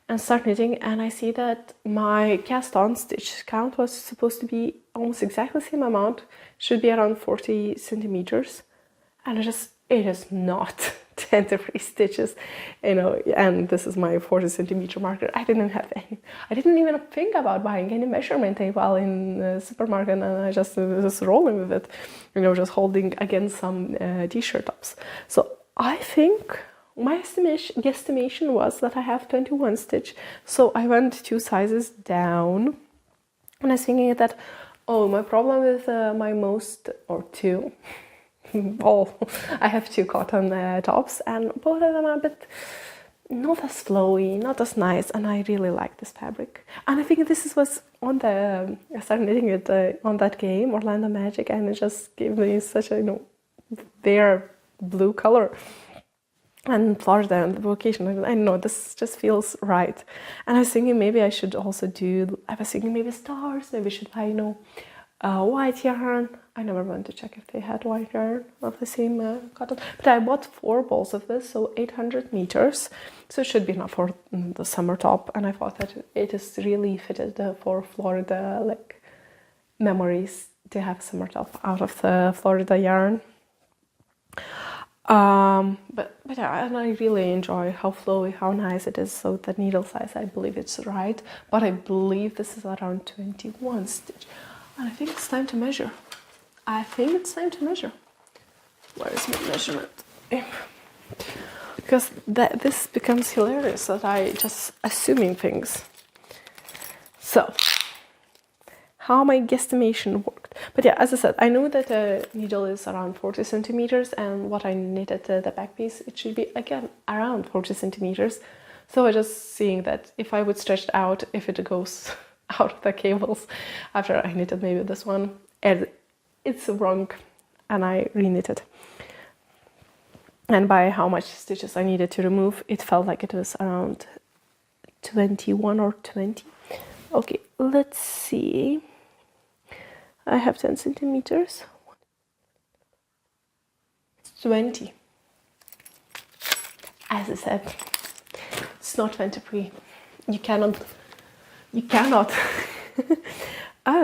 and start knitting. And I see that my cast on stitch count was supposed to be almost exactly the same amount, should be around 40 centimeters, and it is not 23 stitches, and this is my 40 centimeter marker. I didn't even think about buying any measurement tape while in the supermarket, and I just was rolling with it, just holding against some t-shirt tops. So I think my guesstimation was that I have 21 stitch. So I went 2 sizes down, and I was thinking that Oh, my problem with my most, or two, well, I have two cotton tops, and both of them are a bit not as flowy, not as nice, and I really like this fabric. And I think this was on the, I started knitting it on that game, Orlando Magic, and it just gave me such a, you know, bare blue color. And Florida and the vocation, I don't know, this just feels right. And I was thinking maybe I should also do, I was thinking maybe stars, maybe I should buy, you know, white yarn. I never went to check if they had white yarn of the same cotton. But I bought 4 balls of this, so 800 meters. So it should be enough for the summer top. And I thought that it is really fitted for Florida, like, memories to have summer top out of the Florida yarn. But yeah, and I really enjoy how flowy, how nice it is. So the needle size, I believe it's right, but I believe this is around 21 stitch. And I think it's time to measure. I think it's time to measure. Where is my measurement? Because this becomes hilarious that I just assuming things. So, how my guesstimation worked. But yeah, as I said, I know that the needle is around 40 centimeters, and what I knitted the back piece, it should be again around 40 centimeters. So I just seeing that if I would stretch it out, if it goes out of the cables after I knitted maybe this one, and it's wrong, and I re-knitted. And by how much stitches I needed to remove, it felt like it was around 21 or 20. Okay, let's see. I have 10 centimeters. It's 20. As I said, it's not 23. You cannot.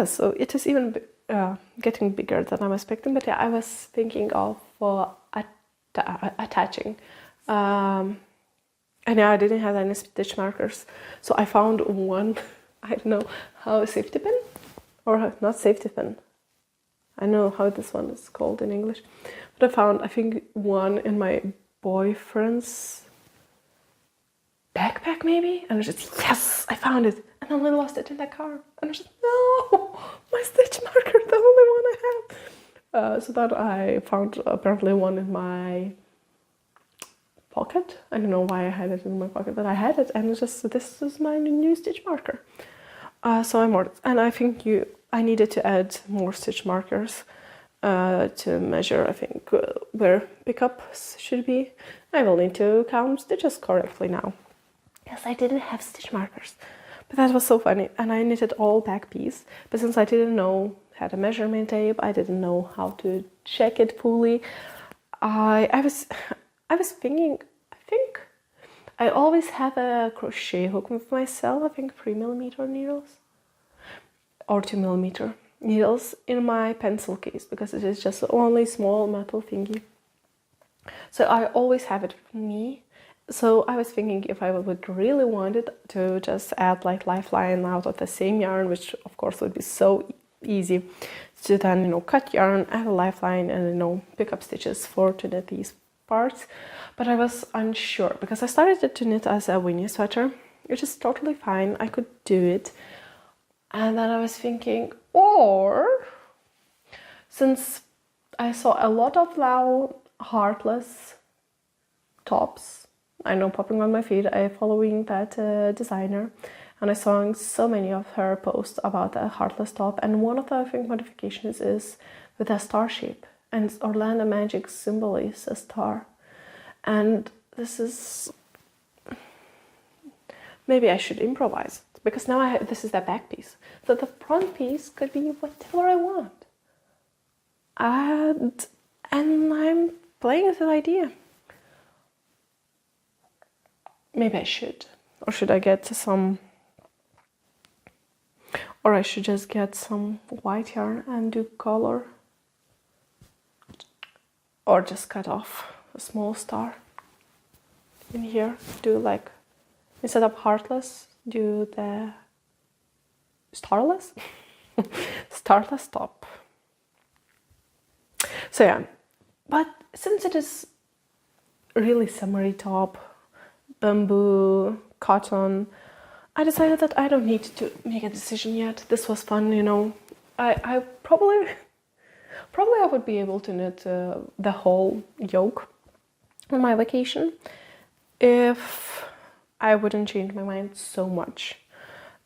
So it is even getting bigger than I was expecting. But yeah, I was thinking of attaching. And yeah, I didn't have any stitch markers. So I found one, I don't know how, safety pin? Or not safety pin. I know how this one is called in English. But I found, I think, one in my boyfriend's backpack maybe? And I just, yes, I found it. And then I lost it in the car. And I just, no, my stitch marker, the only one I have. So that I found apparently one in my pocket. I don't know why I had it in my pocket, but I had it. And it's just, this is my new stitch marker. So I'm ordered, and I think I needed to add more stitch markers to measure, I think, where pickups should be. I will need to count stitches correctly now. Yes, I didn't have stitch markers, but that was so funny. And I knitted all back piece, but since I didn't know how to measurement tape, I didn't know how to check it fully. I was thinking, I think I always have a crochet hook with myself, I think 3mm needles or 2mm needles in my pencil case, because it is just the only small metal thingy. So I always have it with me. So I was thinking if I would really want it to just add like lifeline out of the same yarn, which of course would be so easy to then, you know, cut yarn, add a lifeline, and, you know, pick up stitches for to knit these parts. But I was unsure because I started to knit as a Winnie sweater, which is totally fine. I could do it. And then I was thinking, or since I saw a lot of now heartless tops, I know popping on my feed, I'm following that designer, and I saw so many of her posts about a heartless top, and one of the, I think, modifications is with a star shape, and Orlando Magic symbol is a star. And this is, maybe I should improvise it, because now this is the back piece. So the front piece could be whatever I want. And I'm playing with the idea. Maybe I should. Or should I get some, or I should just get some white yarn and do color. Or just cut off a small star in here. Do like, instead of heartless, do the starless? Starless top. So yeah, but since it is really summery top, bamboo, cotton, I decided that I don't need to make a decision yet. This was fun, you know, I probably I would be able to knit the whole yoke on my vacation if I wouldn't change my mind so much,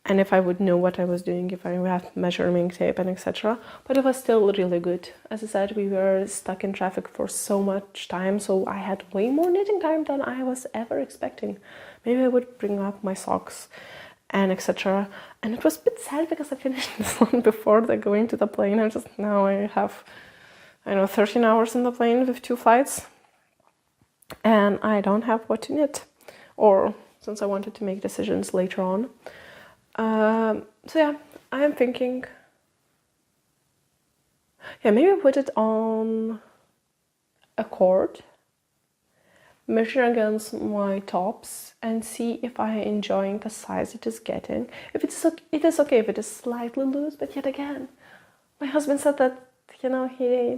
and if I would know what I was doing, if I had measuring tape and etc. But it was still really good. As I said, we were stuck in traffic for so much time, so I had way more knitting time than I was ever expecting. Maybe I would bring up my socks and etc. And it was a bit sad because I finished this one before going to the plane. Now I have, 13 hours in the plane with 2 flights, and I don't have what to knit, or since I wanted to make decisions later on. So yeah, I am thinking, maybe put it on a cord, measure against my tops, and see if I am enjoying the size it is getting. If it is okay if it is slightly loose, but yet again, my husband said that, he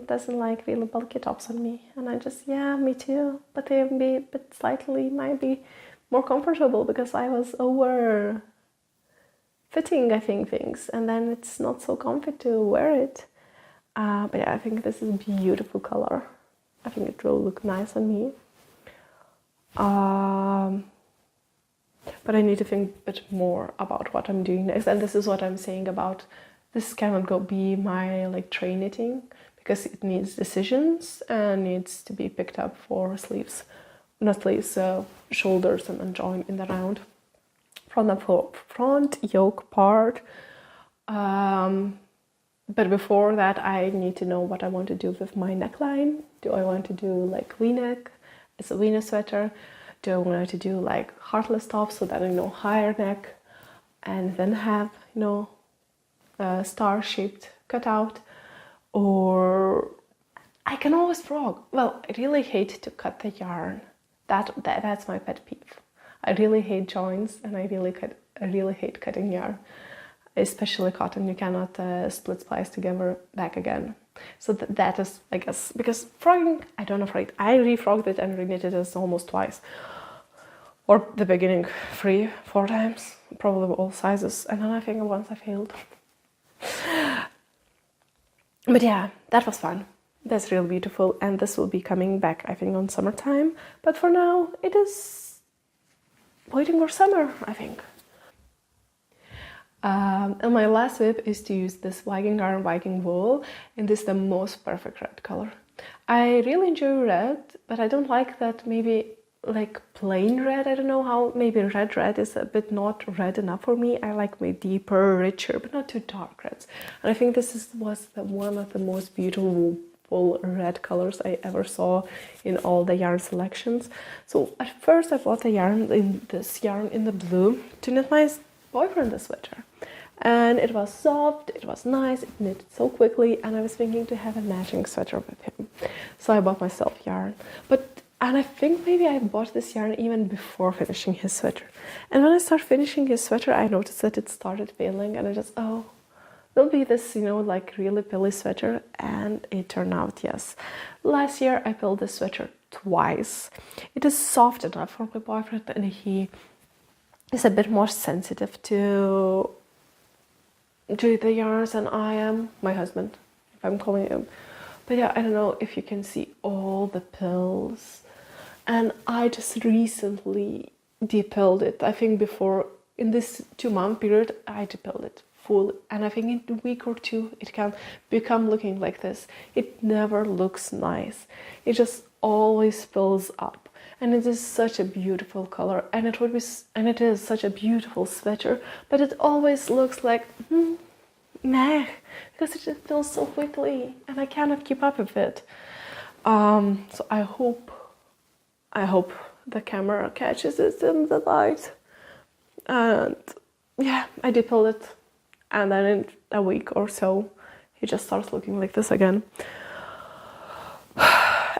doesn't like really bulky tops on me, and I just, me too, but they might be more comfortable because I was over fitting, I think, things, and then it's not so comfy to wear it. But yeah, I think this is a beautiful color. I think it will look nice on me. But I need to think a bit more about what I'm doing next, and this is what I'm saying about this cannot be my tray knitting, because it needs decisions and needs to be picked up for sleeves, not sleeves, shoulders and join in the round from the front yoke part. But before that, I need to know what I want to do with my neckline. Do I want to do V-neck? It's a V-neck sweater. Do I want to do heartless tops so that higher neck, and then have a star-shaped cutout? Or I can always frog. Well, I really hate to cut the yarn. That's my pet peeve. I really hate joints, and I really hate cutting yarn, especially cotton. You cannot split splice together back again. So that is, I guess, because frogging, I don't know, I refrogged it and reknitted it almost twice, or the beginning 3-4 times, probably all sizes, and then I think once I failed. But yeah, that was fun. That's really beautiful, and this will be coming back, I think, on summertime. But for now, it is waiting for summer, I think. And my last tip is to use this Viking Garn Viking wool, and this is the most perfect red color. I really enjoy red, but I don't like that maybe plain red. I don't know how, maybe red is a bit not red enough for me. I like my deeper, richer, but not too dark reds. And I think this was one of the most beautiful red colors I ever saw in all the yarn selections. So at first I bought the yarn in the blue to knit my boyfriend the sweater, and it was soft, it was nice, it knitted so quickly, and I was thinking to have a matching sweater with him. So I bought myself yarn, and I think maybe I bought this yarn even before finishing his sweater. And when I started finishing his sweater, I noticed that it started failing, and I just, there'll be this, really pilly sweater, and it turned out, yes. Last year, I filled this sweater twice. It is soft enough for my boyfriend, and he is a bit more sensitive to the yarns than I am, my husband, if I'm calling him. But yeah, I don't know if you can see all the pills. And I just recently depilled it. I think before, in this 2-month period, I depilled it full, and I think in a week or 2 it can become looking like this. It never looks nice. It just always fills up, and it is such a beautiful color, and it is such a beautiful sweater, but it always looks like meh, because it just fills so quickly, and I cannot keep up with it. So I hope the camera catches it in the light. And yeah, I depilled it, and then in a week or so it just starts looking like this again.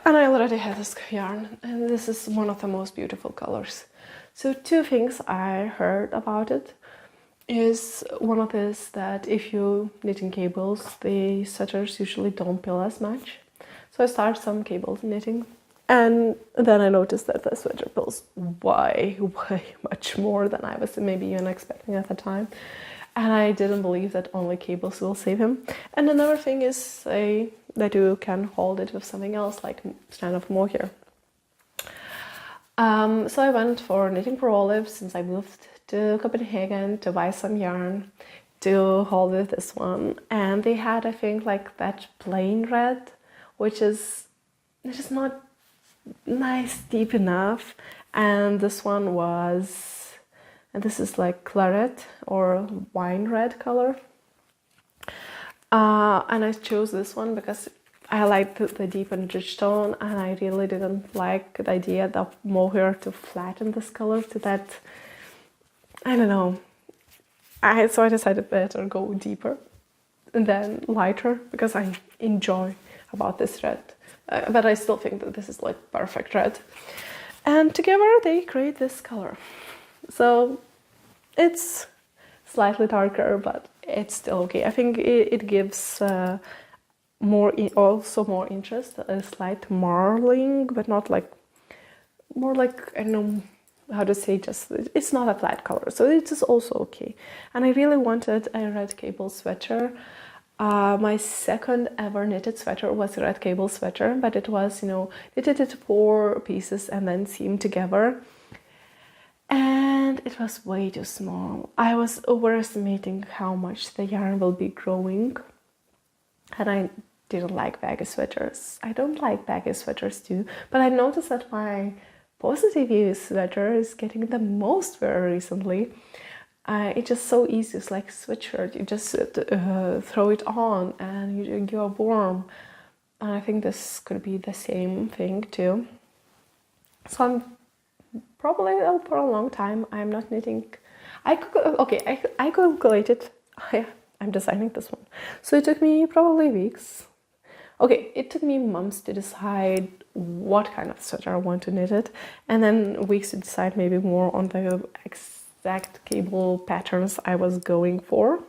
And I already have this yarn, and this is one of the most beautiful colors. So 2 things I heard about it is, one of this, that if you knitting cables, the sweaters usually don't pill as much. So I started some cable knitting, and then I noticed that the sweater pills way much more than I was maybe even expecting at the time. And I didn't believe that only cables will save him. And another thing is that you can hold it with something else, like strand of mohair. So I went for Knitting for Olives since I moved to Copenhagen to buy some yarn to hold with this one. And they had, I think, like that plain red, which is just not nice deep enough. And this one was, and this is like claret or wine red color. And I chose this one because I liked the deep and rich tone, and I really didn't like the idea of mohair to flatten this color to that, I don't know. So I decided better go deeper and then lighter because I enjoy about this red. But I still think that this is like perfect red. And together they create this color. So it's slightly darker, but it's still okay. I think it gives more interest, a slight marling, but not like, more like, I don't know how to say, just it's not a flat color, so it is also okay. And I really wanted a red cable sweater. My second ever knitted sweater was a red cable sweater, but it was, knitted into 4 pieces and then seamed together. And it was way too small. I was overestimating how much the yarn will be growing. And I didn't like baggy sweaters. I don't like baggy sweaters too, but I noticed that my positive use sweater is getting the most wear recently. It's just so easy. It's like sweatshirt. You just throw it on and you are warm. And I think this could be the same thing too. So I'm probably for a long time I'm not knitting. I calculated. I'm designing this one. So it took me probably weeks. Okay, it took me months to decide what kind of sweater I want to knit it, and then weeks to decide maybe more on the exact cable patterns I was going for.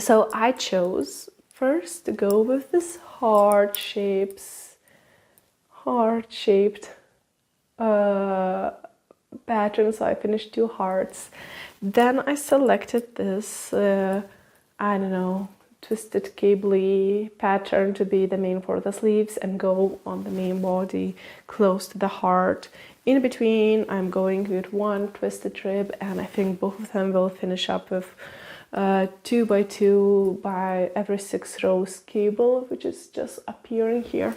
So I chose first to go with this heart-shaped pattern. So I finished 2 hearts. Then I selected this, I don't know, twisted cable pattern to be the main for the sleeves and go on the main body close to the heart. In between, I'm going with 1 twisted rib, and I think both of them will finish up with 2 by 2 by every 6 rows cable, which is just appearing here.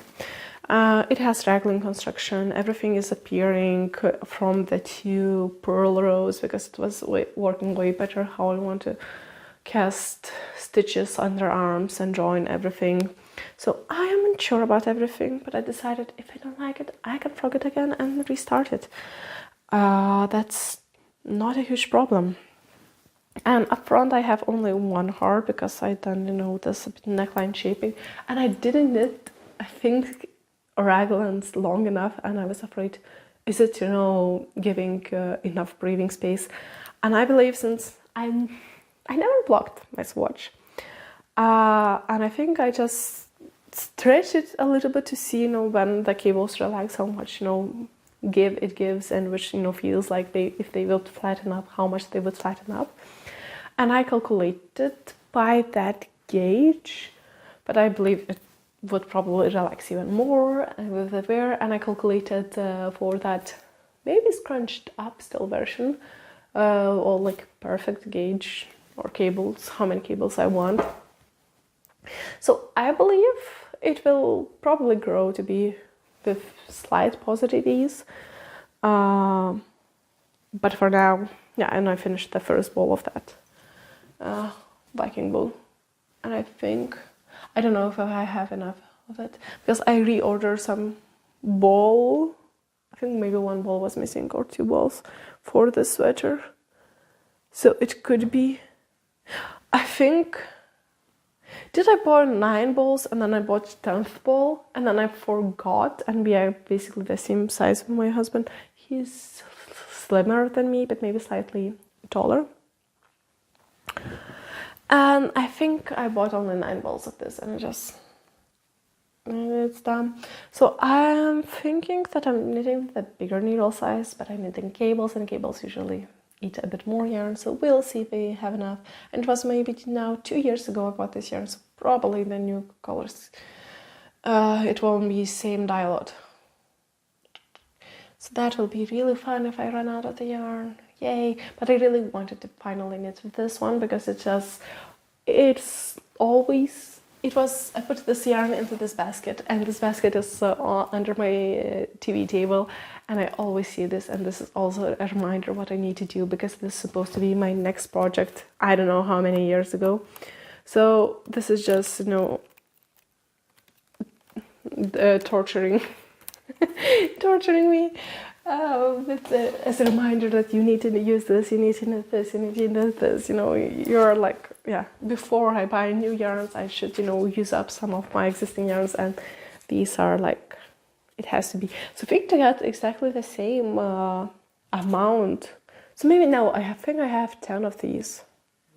It has raglan construction. Everything is appearing from the 2 purl rows because it was working way better how I want to cast stitches under arms and join everything. So I am unsure about everything, but I decided if I don't like it, I can frog it again and restart it. That's not a huge problem. And up front I have only 1 heart because I done, this neckline shaping, and I didn't knit, I think, raglans long enough, and I was afraid, is it, giving enough breathing space? And I believe since I never blocked my swatch, and I think I just stretch it a little bit to see, when the cables relax, how much, give it gives, and which, feels like if they will flatten up, how much they would flatten up. And I calculated by that gauge, but I believe it would probably relax even more with the wear. And I calculated for that maybe scrunched up still version, or like perfect gauge or cables, how many cables I want. So I believe it will probably grow to be with slight positive ease. But for now, yeah, and I finished the first ball of that Viking wool. And I don't know if I have enough of it because I reordered some ball. I think maybe 1 ball was missing or 2 balls for the sweater. So it could be, I think, did I buy 9 balls and then I bought 10th ball and then I forgot, and we are basically the same size with my husband. He's slimmer than me, but maybe slightly taller. And I think I bought only 9 balls of this, and it's done. So I'm thinking that I'm knitting the bigger needle size, but I'm knitting cables, and cables usually eat a bit more yarn, so we'll see if we have enough. And it was maybe now 2 years ago I bought this yarn, so probably the new colors, it won't be same dye lot. So that will be really fun if I run out of the yarn. Yay! But I really wanted to finally knit this one because I put this yarn into this basket, and this basket is under my TV table, and I always see this, and this is also a reminder what I need to do because this is supposed to be my next project. I don't know how many years ago. So this is just, torturing me as a reminder that you need to use this, you need to knit this, you need to knit this. You're like, yeah, before I buy new yarns, I should, use up some of my existing yarns, and these are like, it has to be. So I think to get exactly the same amount. So maybe now I think I have 10 of these.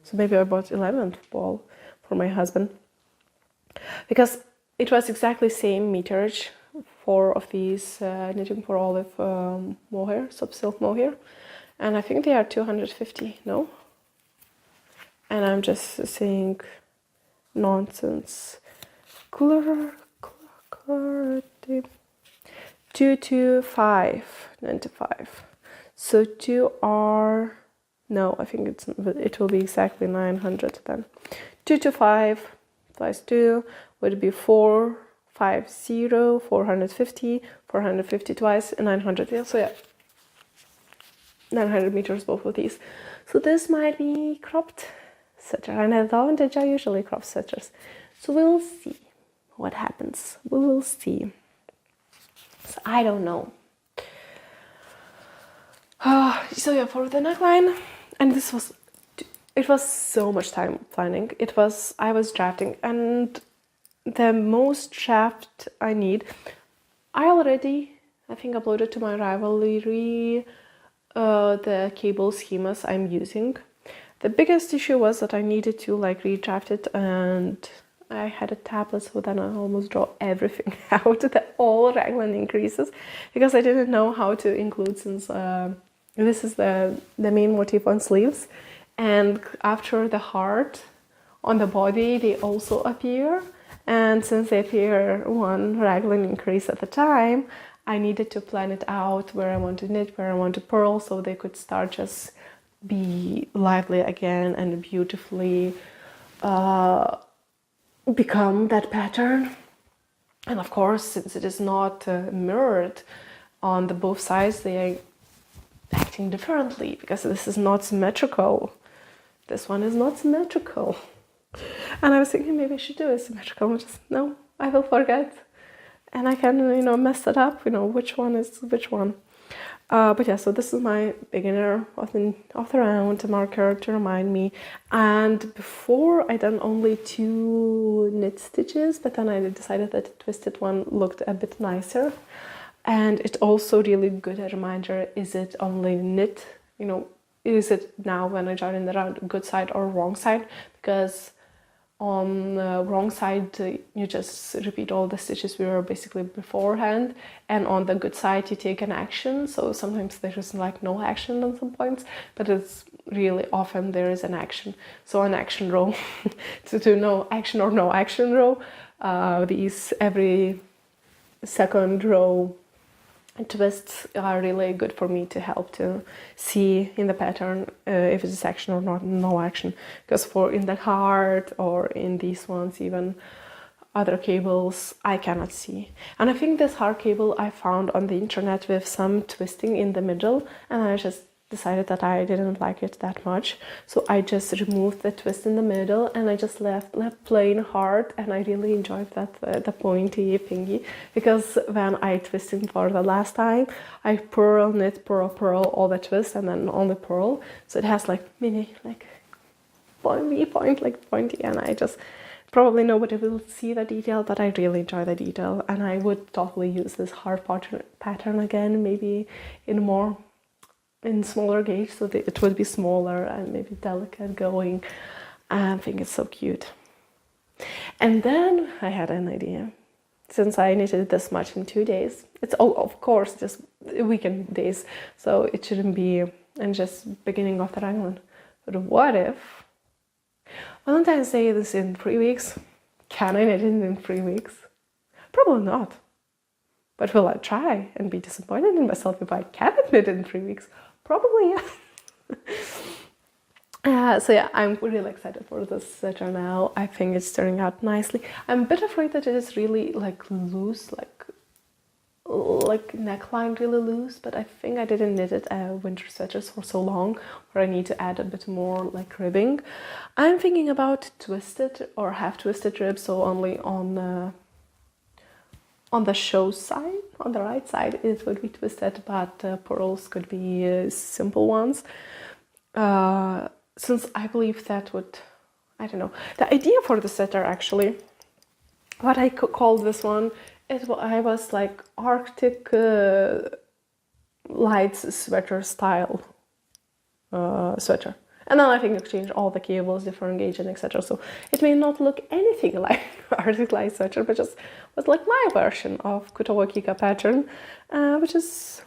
So maybe I bought 11th ball for my husband. Because it was exactly same meterage, 4 of these knitting for olive mohair, silk mohair, and I think they are 250, no? And I'm just saying nonsense. Clarity. 225.95. So 2 are, no, I think it will be exactly 900 then. 225 plus 2 would be 450, 450, 450 twice, and 900. Yeah, so yeah, 900 meters both of these. So this might be cropped sweater, and I don't enjoy usually cropped sweaters. So we will see what happens. We will see. So I don't know. So yeah, for the neckline, and it was so much time planning. I was drafting, and the most draft I need, I think uploaded to my Ravelry the cable schemas I'm using. The biggest issue was that I needed to redraft it, and I had a tablet, so then I almost draw everything out, all raglan increases, because I didn't know how to include, since this is the main motif on sleeves, and after the heart on the body they also appear, and since they appear one raglan increase at a time, I needed to plan it out where I want to knit, where I want to purl, so they could start just be lively again and beautifully become that pattern. And of course, since it is not mirrored on the both sides, they are acting differently because this is not symmetrical. This one is not symmetrical. And I was thinking maybe I should do a symmetrical, just no, I will forget. And I can, mess it up, which one is which one. But yeah, so this is my beginner of the round marker to remind me. And before I done only 2 knit stitches, but then I decided that the twisted one looked a bit nicer. And it's also really good a reminder, is it only knit, is it now when I join in the round good side or wrong side? Because on the wrong side, you just repeat all the stitches we were basically beforehand, and on the good side you take an action. So sometimes there is no action on some points, but it's really often there is an action. So an action row to no action or no action row, these every second row twists are really good for me to help to see in the pattern if it's action or not, no action. Because for in the heart or in these ones, even other cables, I cannot see. And I think this heart cable I found on the internet with some twisting in the middle, and I just decided that I didn't like it that much, so I just removed the twist in the middle and I just left plain heart, and I really enjoyed that the pointy thingy, because when I twisted for the last time, I purl, knit, purl, purl, all the twist and then only purl, so it has mini pointy, and I just probably nobody will see the detail, but I really enjoy the detail, and I would totally use this heart pattern again, maybe in smaller gauge, so that it would be smaller and maybe delicate going. I think it's so cute. And then I had an idea. Since I knitted this much in 2 days, it's of course just weekend days, so it shouldn't be and just beginning of the raglan. But what if Valentine's Day is in 3 weeks? Can I knit it in 3 weeks? Probably not. But will I try and be disappointed in myself if I can't knit it in 3 weeks? Probably yes. So yeah, I'm really excited for this sweater now. I think it's turning out nicely. I'm a bit afraid that it is really like loose, like neckline really loose, but I think I didn't knit it winter sweaters for so long where I need to add a bit more like ribbing. I'm thinking about twisted or half twisted ribs, so only on the show side, on the right side it would be twisted, but pearls could be simple ones. Since I believe that would, I don't know, the idea for the sweater actually, what I could call this one, I was like Arctic lights sweater style sweater. And then I think I changed all the cables, different gauge and etc. So it may not look anything like Arctic light sweater, but just was like my version of Kutawa Kika pattern, which is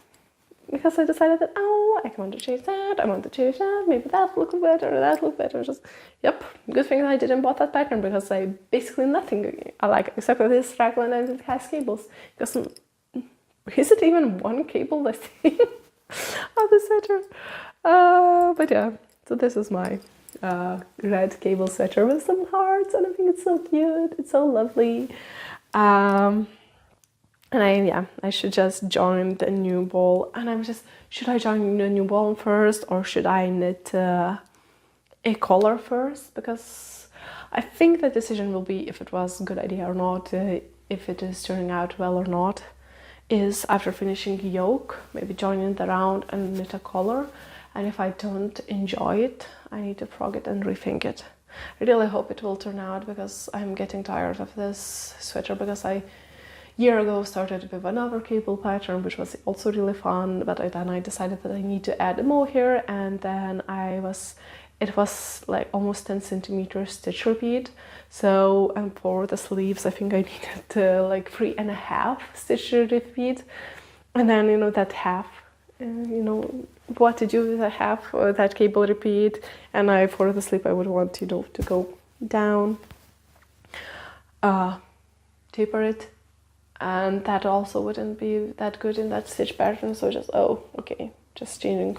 because I decided that, oh, I want to change that, I want to change that, maybe that look better, that look better. Just, yep, good thing I didn't bought that pattern because I basically nothing I like except for this raglan and it has cables. Because is it even one cable that's of the sweater? But yeah, so this is my red cable sweater with some hearts, and I think it's so cute, it's so lovely. And I should just join the new ball, and I'm just, should I join the new ball first or should I knit a collar first? Because I think the decision will be if it was a good idea or not, if it is turning out well or not, is after finishing yoke, maybe joining the round and knit a collar. And if I don't enjoy it, I need to frog it and rethink it. I really hope it will turn out because I'm getting tired of this sweater, because I year ago started with another cable pattern which was also really fun, but then I decided that I need to add a mohair, and then it was like almost 10 centimeters stitch repeat. So for the sleeves I think I needed like 3.5 stitch repeat, and then you know that half, you know what to do with a half that cable repeat, and for the sleeve I would want to go down, taper it. And that also wouldn't be that good in that stitch pattern, so just, oh, okay, just changing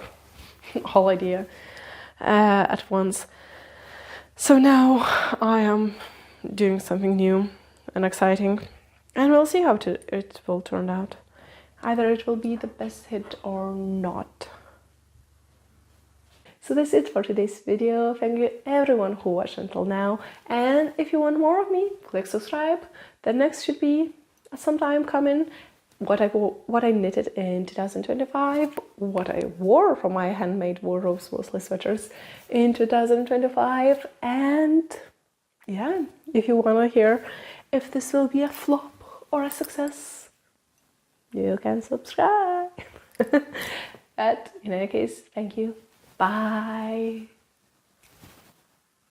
whole idea at once. So now I am doing something new and exciting, and we'll see how it will turn out. Either it will be the best hit or not. So that's it for today's video. Thank you everyone who watched until now, and if you want more of me, click subscribe. The next should be sometime coming what I knitted in 2025, what I wore from my handmade wardrobes, mostly sweaters, in 2025, and yeah, if you want to hear if this will be a flop or a success, you can subscribe. But in any case, thank you, bye.